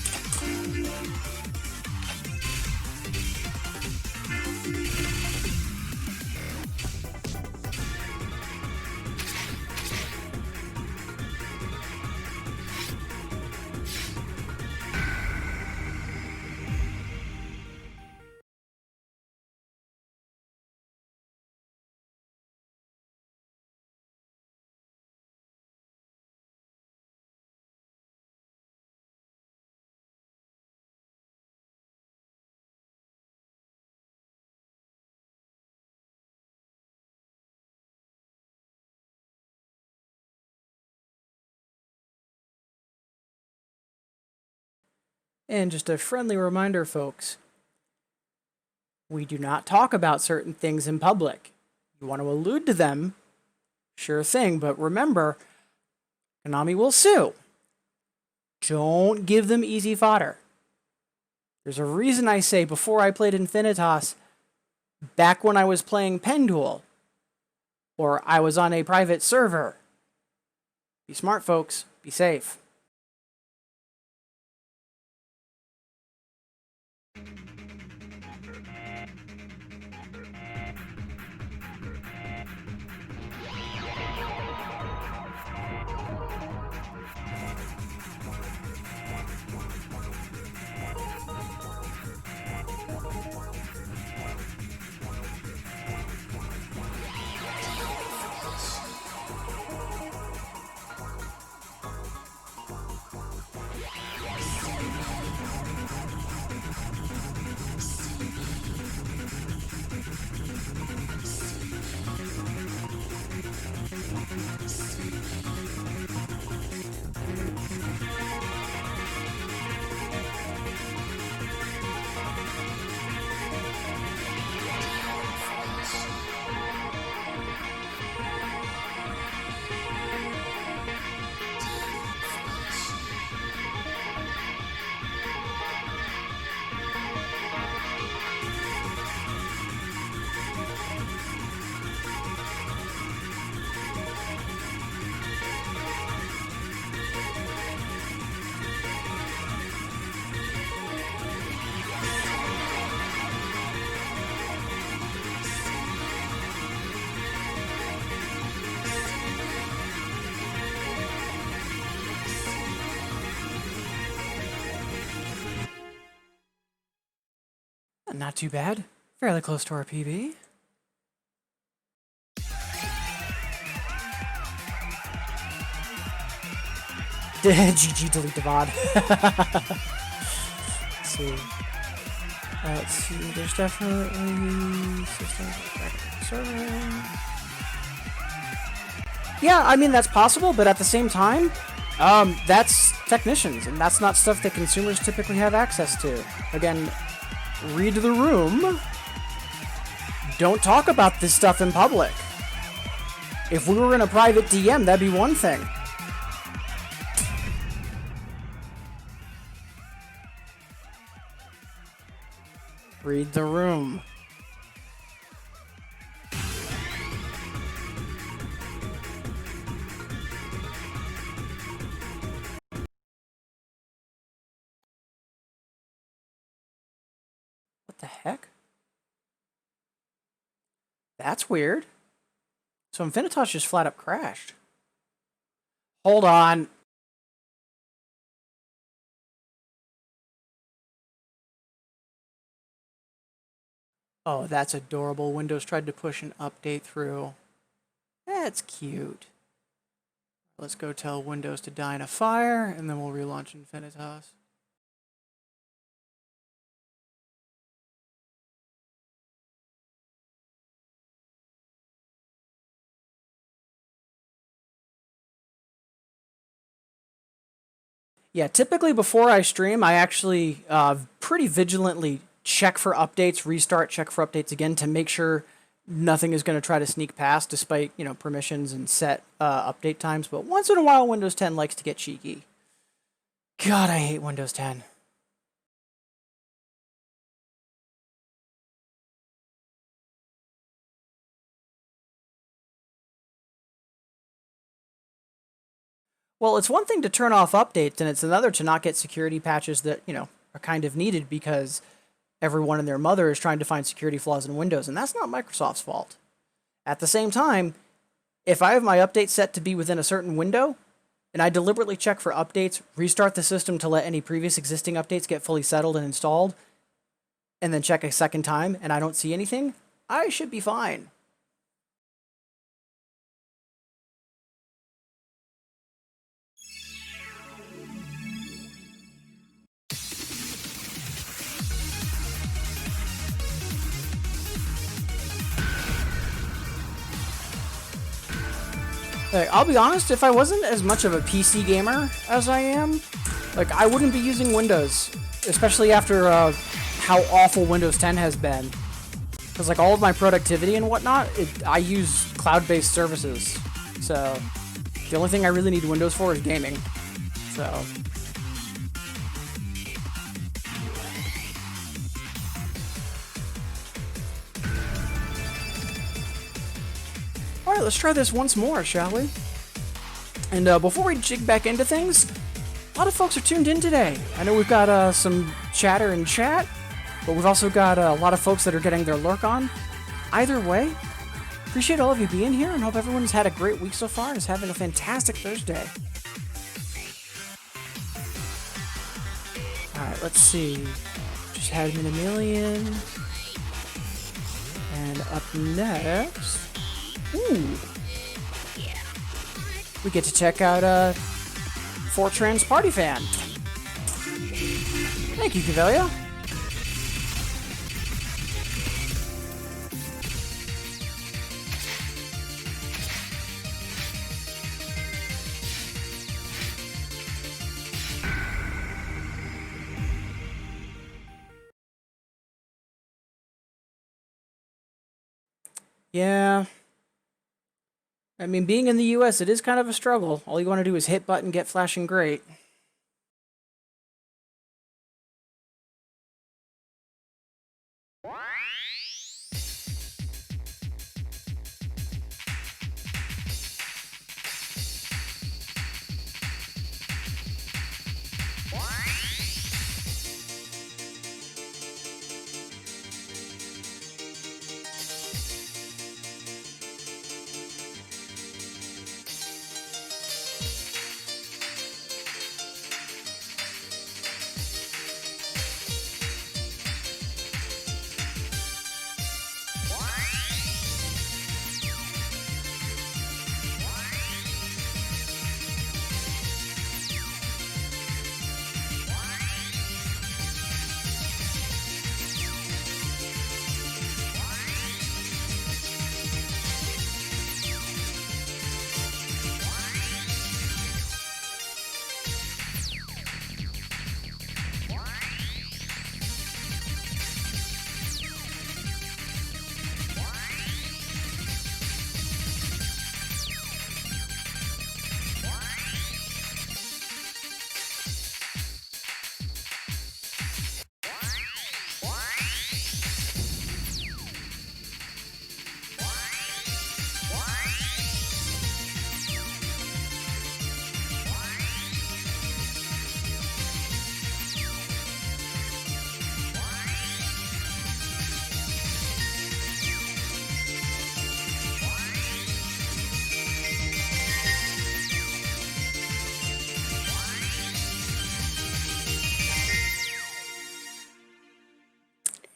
And just a friendly reminder, folks, we do not talk about certain things in public. You want to allude to them, sure thing, but remember, Konami will sue. Don't give them easy fodder. There's a reason I say before I played Infinitas, back when I was playing Pen Duel, or I was on a private server. Be smart, folks. Be safe. Not too bad. Fairly close to our PB. GG, delete the VOD. Let's see. There's definitely systems server. Yeah, I mean, that's possible, but at the same time, That's technicians, and that's not stuff that consumers typically have access to. Again, read the room. Don't talk about this stuff in public. If we were in a private DM, that'd be one thing. Read the room. What the heck? That's weird. So Infinitas just flat up crashed. Hold on. Oh, that's adorable. Windows tried to push an update through. That's cute. Let's go tell Windows to die in a fire, and then we'll relaunch Infinitas. Yeah, typically before I stream, I actually pretty vigilantly check for updates, restart, check for updates again to make sure nothing is going to try to sneak past despite, permissions and set update times. But once in a while, Windows 10 likes to get cheeky. God, I hate Windows 10. Well, it's one thing to turn off updates, and it's another to not get security patches that, are kind of needed because everyone and their mother is trying to find security flaws in Windows, and that's not Microsoft's fault. At the same time, if I have my update set to be within a certain window, and I deliberately check for updates, restart the system to let any previous existing updates get fully settled and installed, and then check a second time, and I don't see anything, I should be fine. Like, I'll be honest, if I wasn't as much of a PC gamer as I am, I wouldn't be using Windows, especially after how awful Windows 10 has been. Because, all of my productivity and whatnot, I use cloud-based services. So, the only thing I really need Windows for is gaming. So... Alright, let's try this once more, shall we? And before we jig back into things, a lot of folks are tuned in today. I know we've got some chatter in chat, but we've also got a lot of folks that are getting their lurk on. Either way, appreciate all of you being here and hope everyone's had a great week so far and is having a fantastic Thursday. Alright, let's see. Just had him in a million. And up next... Ooh. We get to check out Fortran's Party Fan. Thank you, Cavelia. Yeah. I mean, being in the US, it is kind of a struggle. All you want to do is hit button, get flashing great.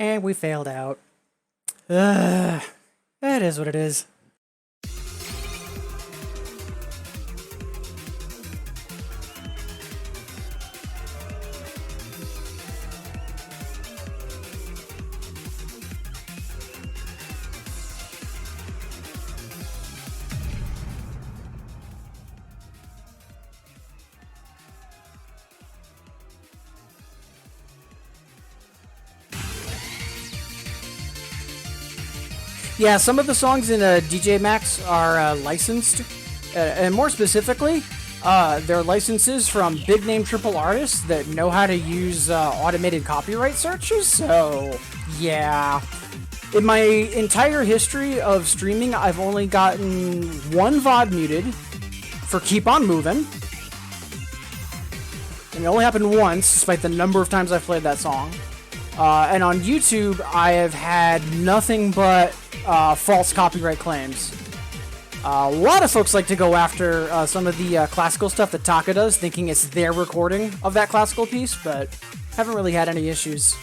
And we failed out. Ugh. It is what it is. Yeah, some of the songs in DJ Max are licensed, and more specifically, they're licenses from big name triple artists that know how to use automated copyright searches. So, yeah. In my entire history of streaming, I've only gotten one VOD muted for Keep On Moving. And it only happened once, despite the number of times I've played that song. And on YouTube, I have had nothing but false copyright claims. A lot of folks like to go after some of the classical stuff that Taka does, thinking it's their recording of that classical piece, but haven't really had any issues.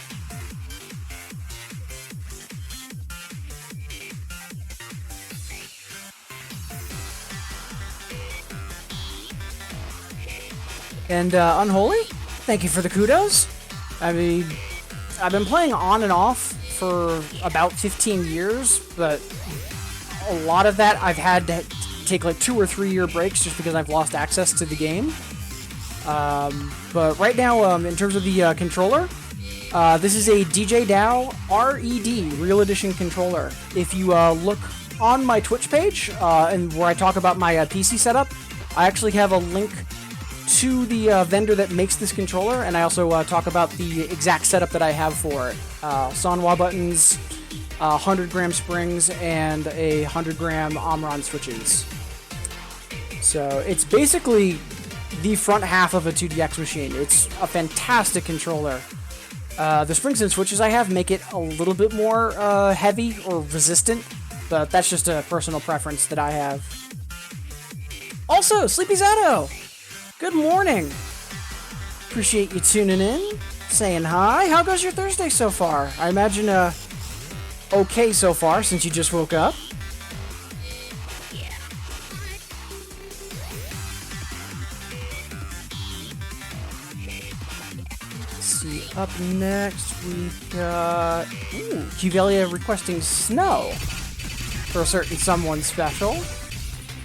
And Unholy, thank you for the kudos. I mean, I've been playing on and off for about 15 years, but a lot of that I've had to take like 2 or 3 year breaks just because I've lost access to the game. But right now, in terms of the controller, this is a DJ DAO RED Real Edition controller. If you look on my Twitch page, and where I talk about my PC setup, I actually have a link to the vendor that makes this controller, and I also talk about the exact setup that I have for it. Sanwa buttons, 100-gram springs, and a 100-gram Omron switches. So it's basically the front half of a 2DX machine. It's a fantastic controller. The springs and switches I have make it a little bit more heavy or resistant, but that's just a personal preference that I have. Also, Sleepy Zato! Good morning. Appreciate you tuning in, saying hi. How goes your Thursday so far? I imagine okay so far since you just woke up. Let's see, up next we've got Cuvelia requesting snow for a certain someone special.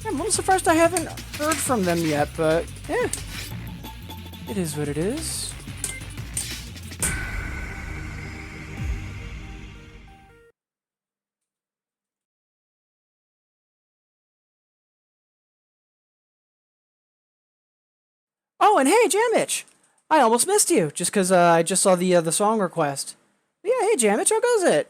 I'm a little surprised I haven't heard from them yet, but it is what it is. Oh, and hey, Jamich! I almost missed you, just because I just saw the song request. But yeah, hey, Jamich, how goes it?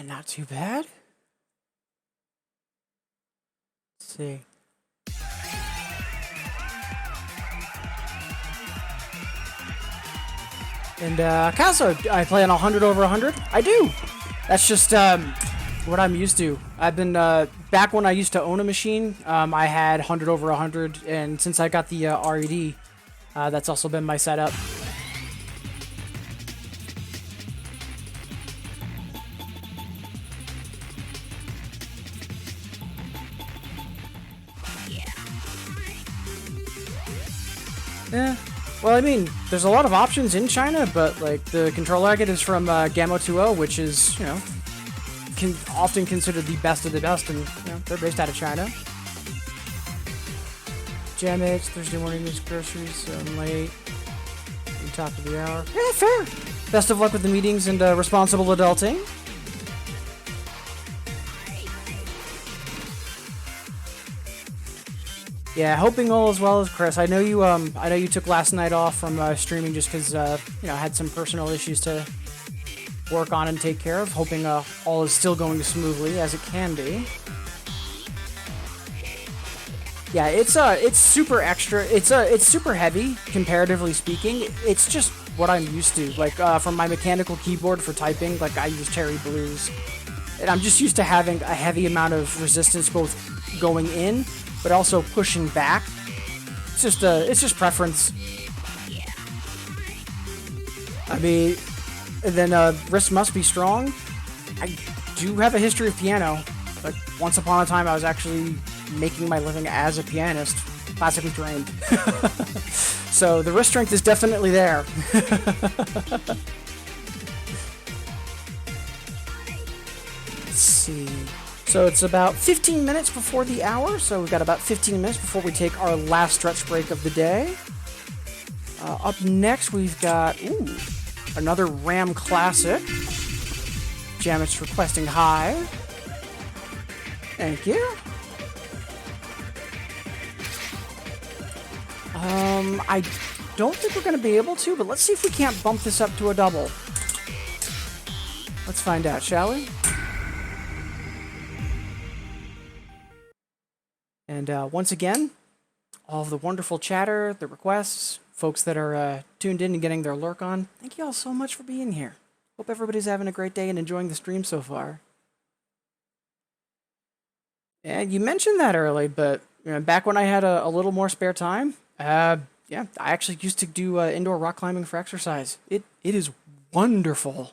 not too bad. Let's see. And Casa, I play on 100 over 100. I do. That's just what I'm used to. I've been back when I used to own a machine. I had 100 over 100, and since I got the RED, that's also been my setup. Yeah. Well, I mean, there's a lot of options in China, but like the controller I get is from Gamma 2.0, which is, you know, often considered the best of the best, and you know, they're based out of China. Jam it, Thursday morning news groceries, so I'm late. Top of the hour. Yeah, fair. Best of luck with the meetings and responsible adulting. Yeah, hoping all is well as Chris. I know you took last night off from streaming just because you know, I had some personal issues to work on and take care of. Hoping all is still going smoothly as it can be. Yeah, it's super extra. It's super heavy comparatively speaking. It's just what I'm used to. Like from my mechanical keyboard for typing, like I use Cherry Blues, and I'm just used to having a heavy amount of resistance both going in, but also pushing back. It's just preference. I mean, and then wrist must be strong. I do have a history of piano. Like once upon a time, I was actually making my living as a pianist, classically trained. So the wrist strength is definitely there. Let's see. So it's about 15 minutes before the hour, so we've got about 15 minutes before we take our last stretch break of the day. Up next, we've got, another RAM classic. Jamet's requesting high. Thank you. I don't think we're going to be able to, but let's see if we can't bump this up to a double. Let's find out, shall we? And once again, all of the wonderful chatter, the requests, folks that are tuned in and getting their lurk on, thank you all so much for being here. Hope everybody's having a great day and enjoying the stream so far. And you mentioned that early, but you know, back when I had a little more spare time, yeah, I actually used to do indoor rock climbing for exercise. It is wonderful.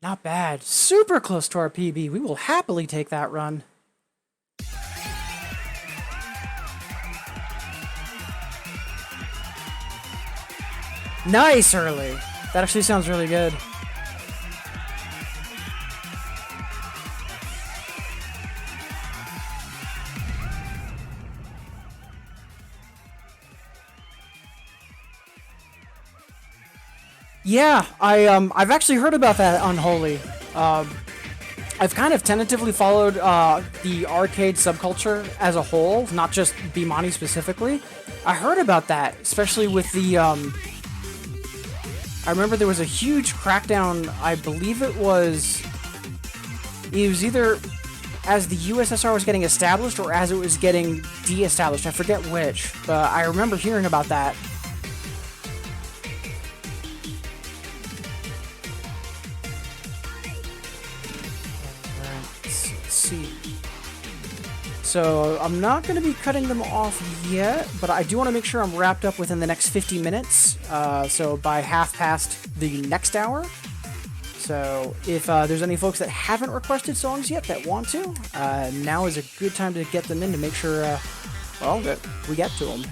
Not bad. Super close to our PB. We will happily take that run. Nice early. That actually sounds really good. Yeah, I've actually heard about that Unholy. I've kind of tentatively followed the arcade subculture as a whole, not just Bimani specifically. I heard about that, especially with the. I remember there was a huge crackdown. I believe it was. It was either as the USSR was getting established or as it was getting de-established. I forget which, but I remember hearing about that. So I'm not going to be cutting them off yet, but I do want to make sure I'm wrapped up within the next 50 minutes. So by half past the next hour. So if there's any folks that haven't requested songs yet that want to, now is a good time to get them in to make sure, that we get to them.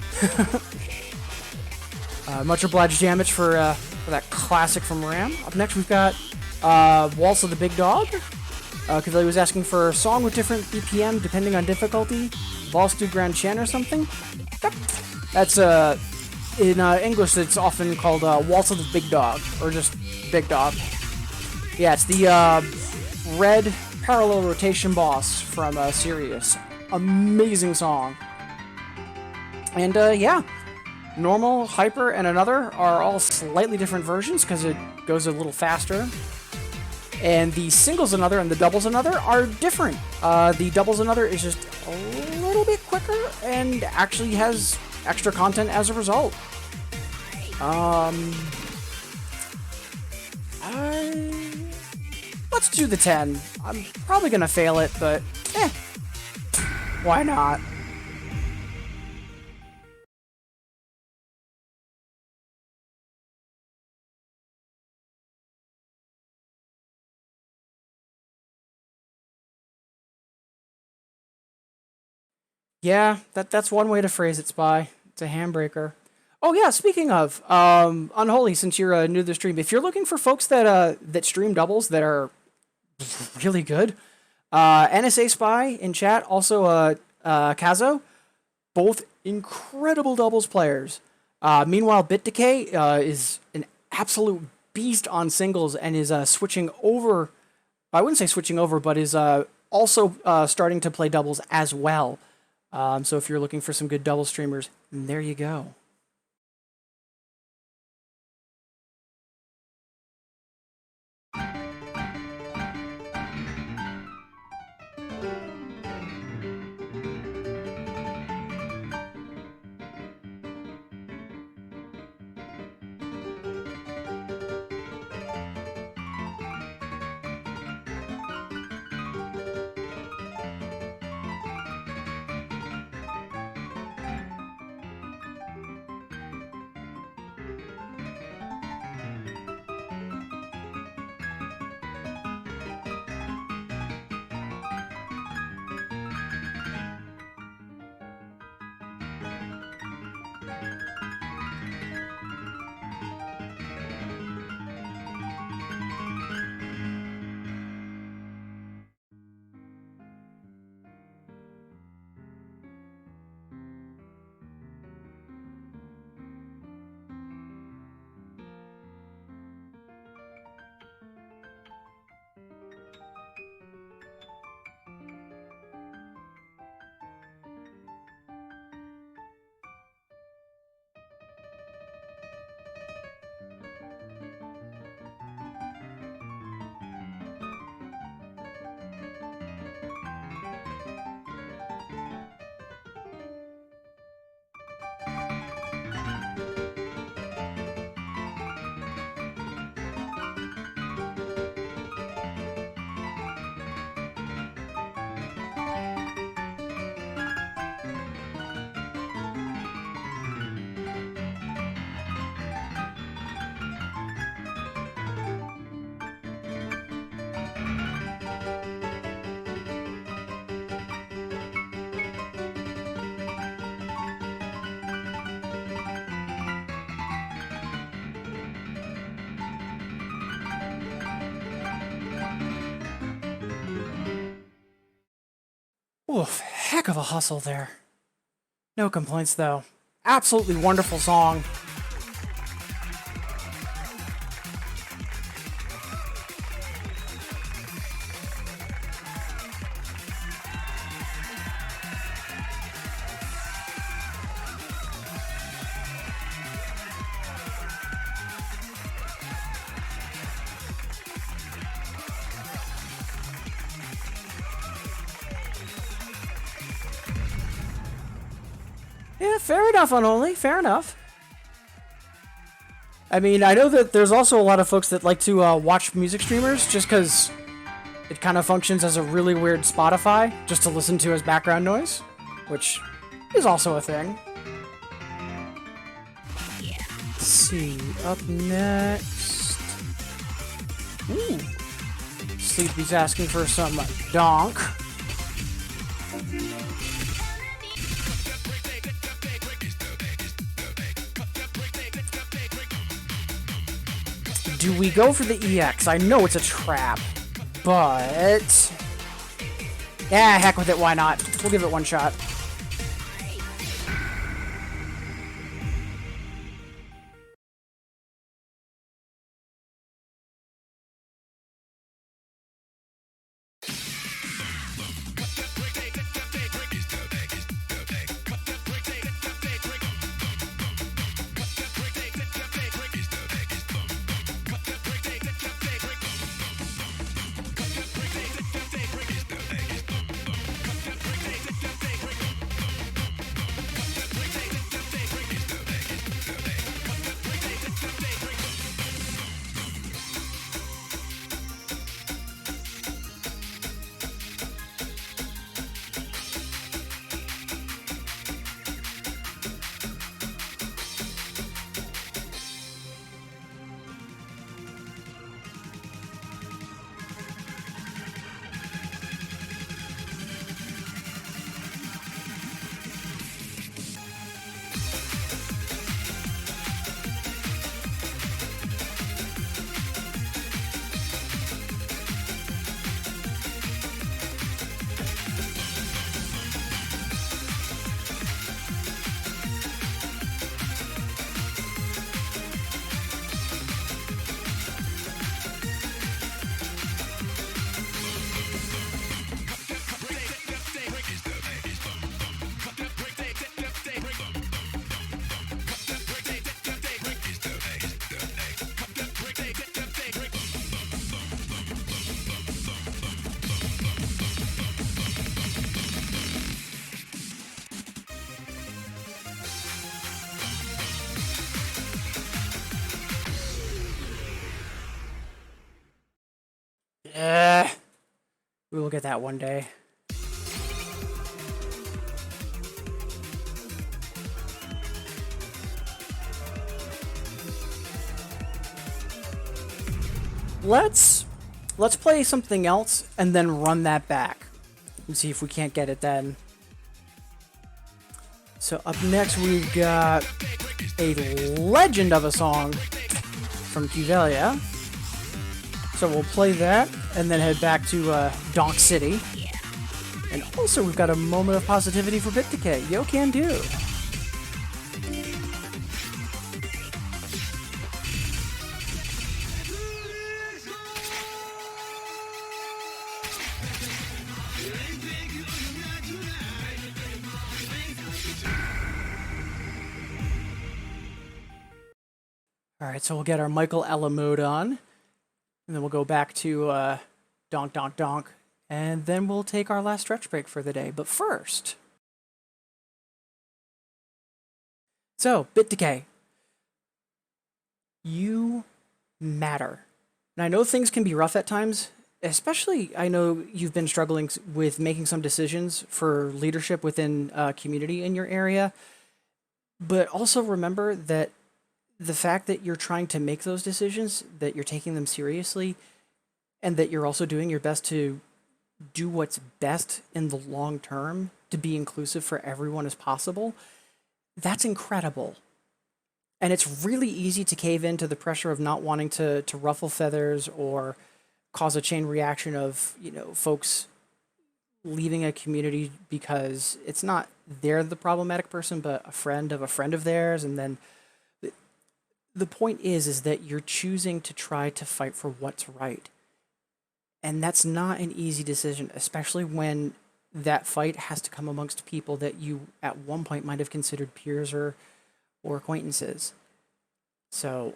Much obliged, Damage, for that classic from Ram. Up next, we've got Waltz of the Big Dog. Cavilli was asking for a song with different BPM depending on difficulty. Valse du Grand Chien or something. Yep. That's, in English, it's often called Waltz of the Big Dog, or just Big Dog. Yeah, it's the red parallel rotation boss from Sirius. Amazing song. And, yeah. Normal, Hyper, and Another are all slightly different versions because it goes a little faster. And the Singles Another and the Doubles Another are different. The Doubles Another is just a little bit quicker and actually has extra content as a result. Let's do the 10. I'm probably gonna fail it, but why not? Yeah, that's one way to phrase it, Spy. It's a handbreaker. Oh yeah, speaking of Unholy, since you're new to the stream, if you're looking for folks that stream doubles that are really good, NSA Spy in chat, also Kazo, both incredible doubles players. Meanwhile, Bit Decay is an absolute beast on singles and is switching over. I wouldn't say switching over, but is also starting to play doubles as well. So if you're looking for some good double streamers, there you go. Oof, heck of a hustle there. No complaints though. Absolutely wonderful song. Yeah, fair enough, Unholy. Fair enough. I mean, I know that there's also a lot of folks that like to watch music streamers just because it kind of functions as a really weird Spotify just to listen to as background noise, which is also a thing. Let's see, up next. Ooh. Sleepy's asking for some donk. Do we go for the EX? I know it's a trap, but... yeah, heck with it, why not? We'll give it one shot. We will get that one day. Let's play something else and then run that back and see if we can't get it then. So up next we've got a legend of a song from Cuvelia. So we'll play that and then head back to Donk City. And also we've got a moment of positivity for Bit Decay. Yo can do. Alright, so we'll get our Michael Ella mode on. And then we'll go back to Donk Donk Donk. And then we'll take our last stretch break for the day. But first... so, Bit Decay. You matter. And I know things can be rough at times. Especially, I know you've been struggling with making some decisions for leadership within a community in your area. But also remember that the fact that you're trying to make those decisions, that you're taking them seriously, and that you're also doing your best to do what's best in the long term to be inclusive for everyone as possible, that's incredible. And it's really easy to cave into the pressure of not wanting to ruffle feathers or cause a chain reaction of, folks leaving a community because it's not they're the problematic person, but a friend of theirs, and then the point is that you're choosing to try to fight for what's right. And that's not an easy decision, especially when that fight has to come amongst people that you at one point might have considered peers or acquaintances. So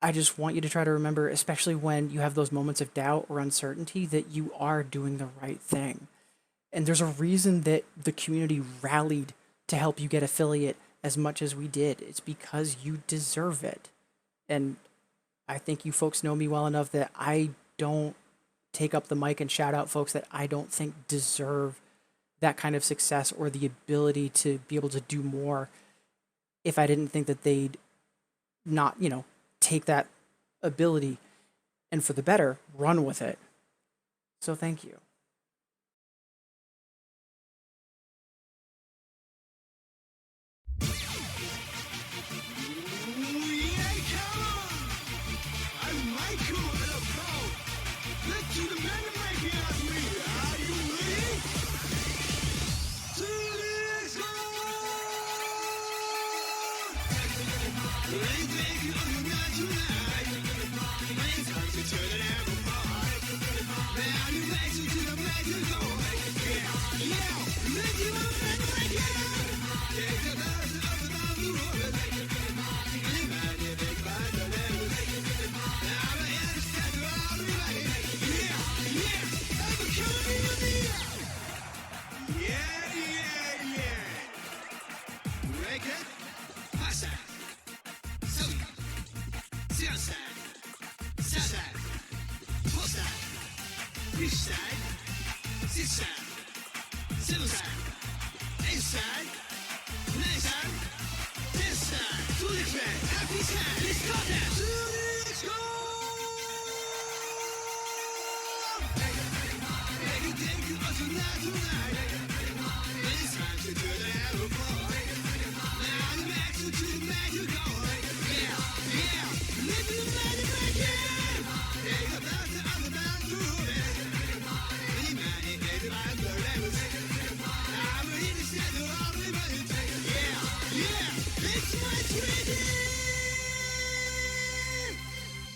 I just want you to try to remember, especially when you have those moments of doubt or uncertainty, that you are doing the right thing. And there's a reason that the community rallied to help you get affiliate as much as we did. It's because you deserve it. And I think you folks know me well enough that I don't take up the mic and shout out folks that I don't think deserve that kind of success or the ability to be able to do more if I didn't think that they'd not, take that ability and for the better, run with it. So thank you.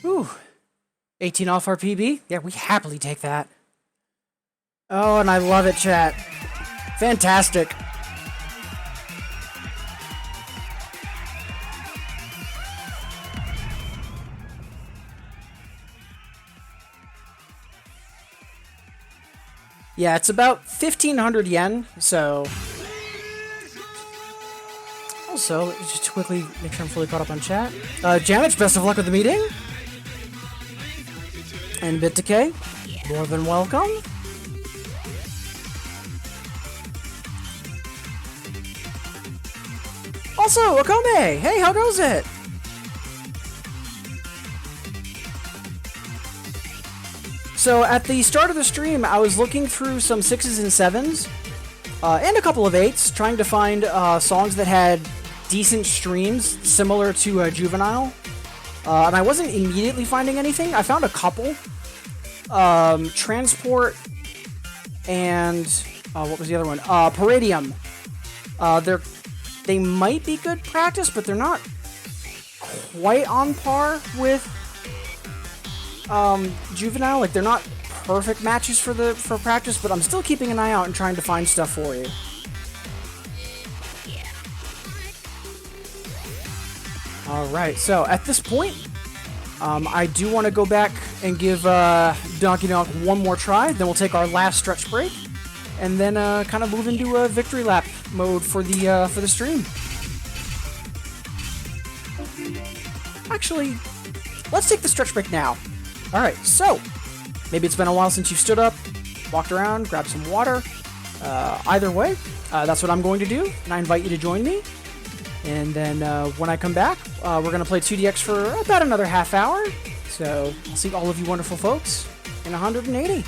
Ooh, 18 off our PB? Yeah, we happily take that. Oh, and I love it, chat. Fantastic. Yeah, it's about 1,500 yen, so... Also, just to quickly make sure I'm fully caught up on chat. Janich, best of luck with the meeting. And Bit Decay, more than welcome. Also, Akome, hey, how goes it? So at the start of the stream, I was looking through some 6s and 7s, and a couple of 8s, trying to find songs that had decent streams similar to Juvenile. And I wasn't immediately finding anything. I found a couple. Transport and what was the other one? Palladium. They might be good practice, but they're not quite on par with Juvenile. Like, they're not perfect matches for practice, but I'm still keeping an eye out and trying to find stuff for you. Alright, so at this point, I do want to go back and give Donkey Donk one more try, then we'll take our last stretch break, and then kind of move into a victory lap mode for the stream. Actually, let's take the stretch break now. Alright, so, maybe it's been a while since you've stood up, walked around, grabbed some water. Either way, that's what I'm going to do, and I invite you to join me. And then when I come back, we're going to play 2DX for about another half hour. So I'll see all of you wonderful folks in 180.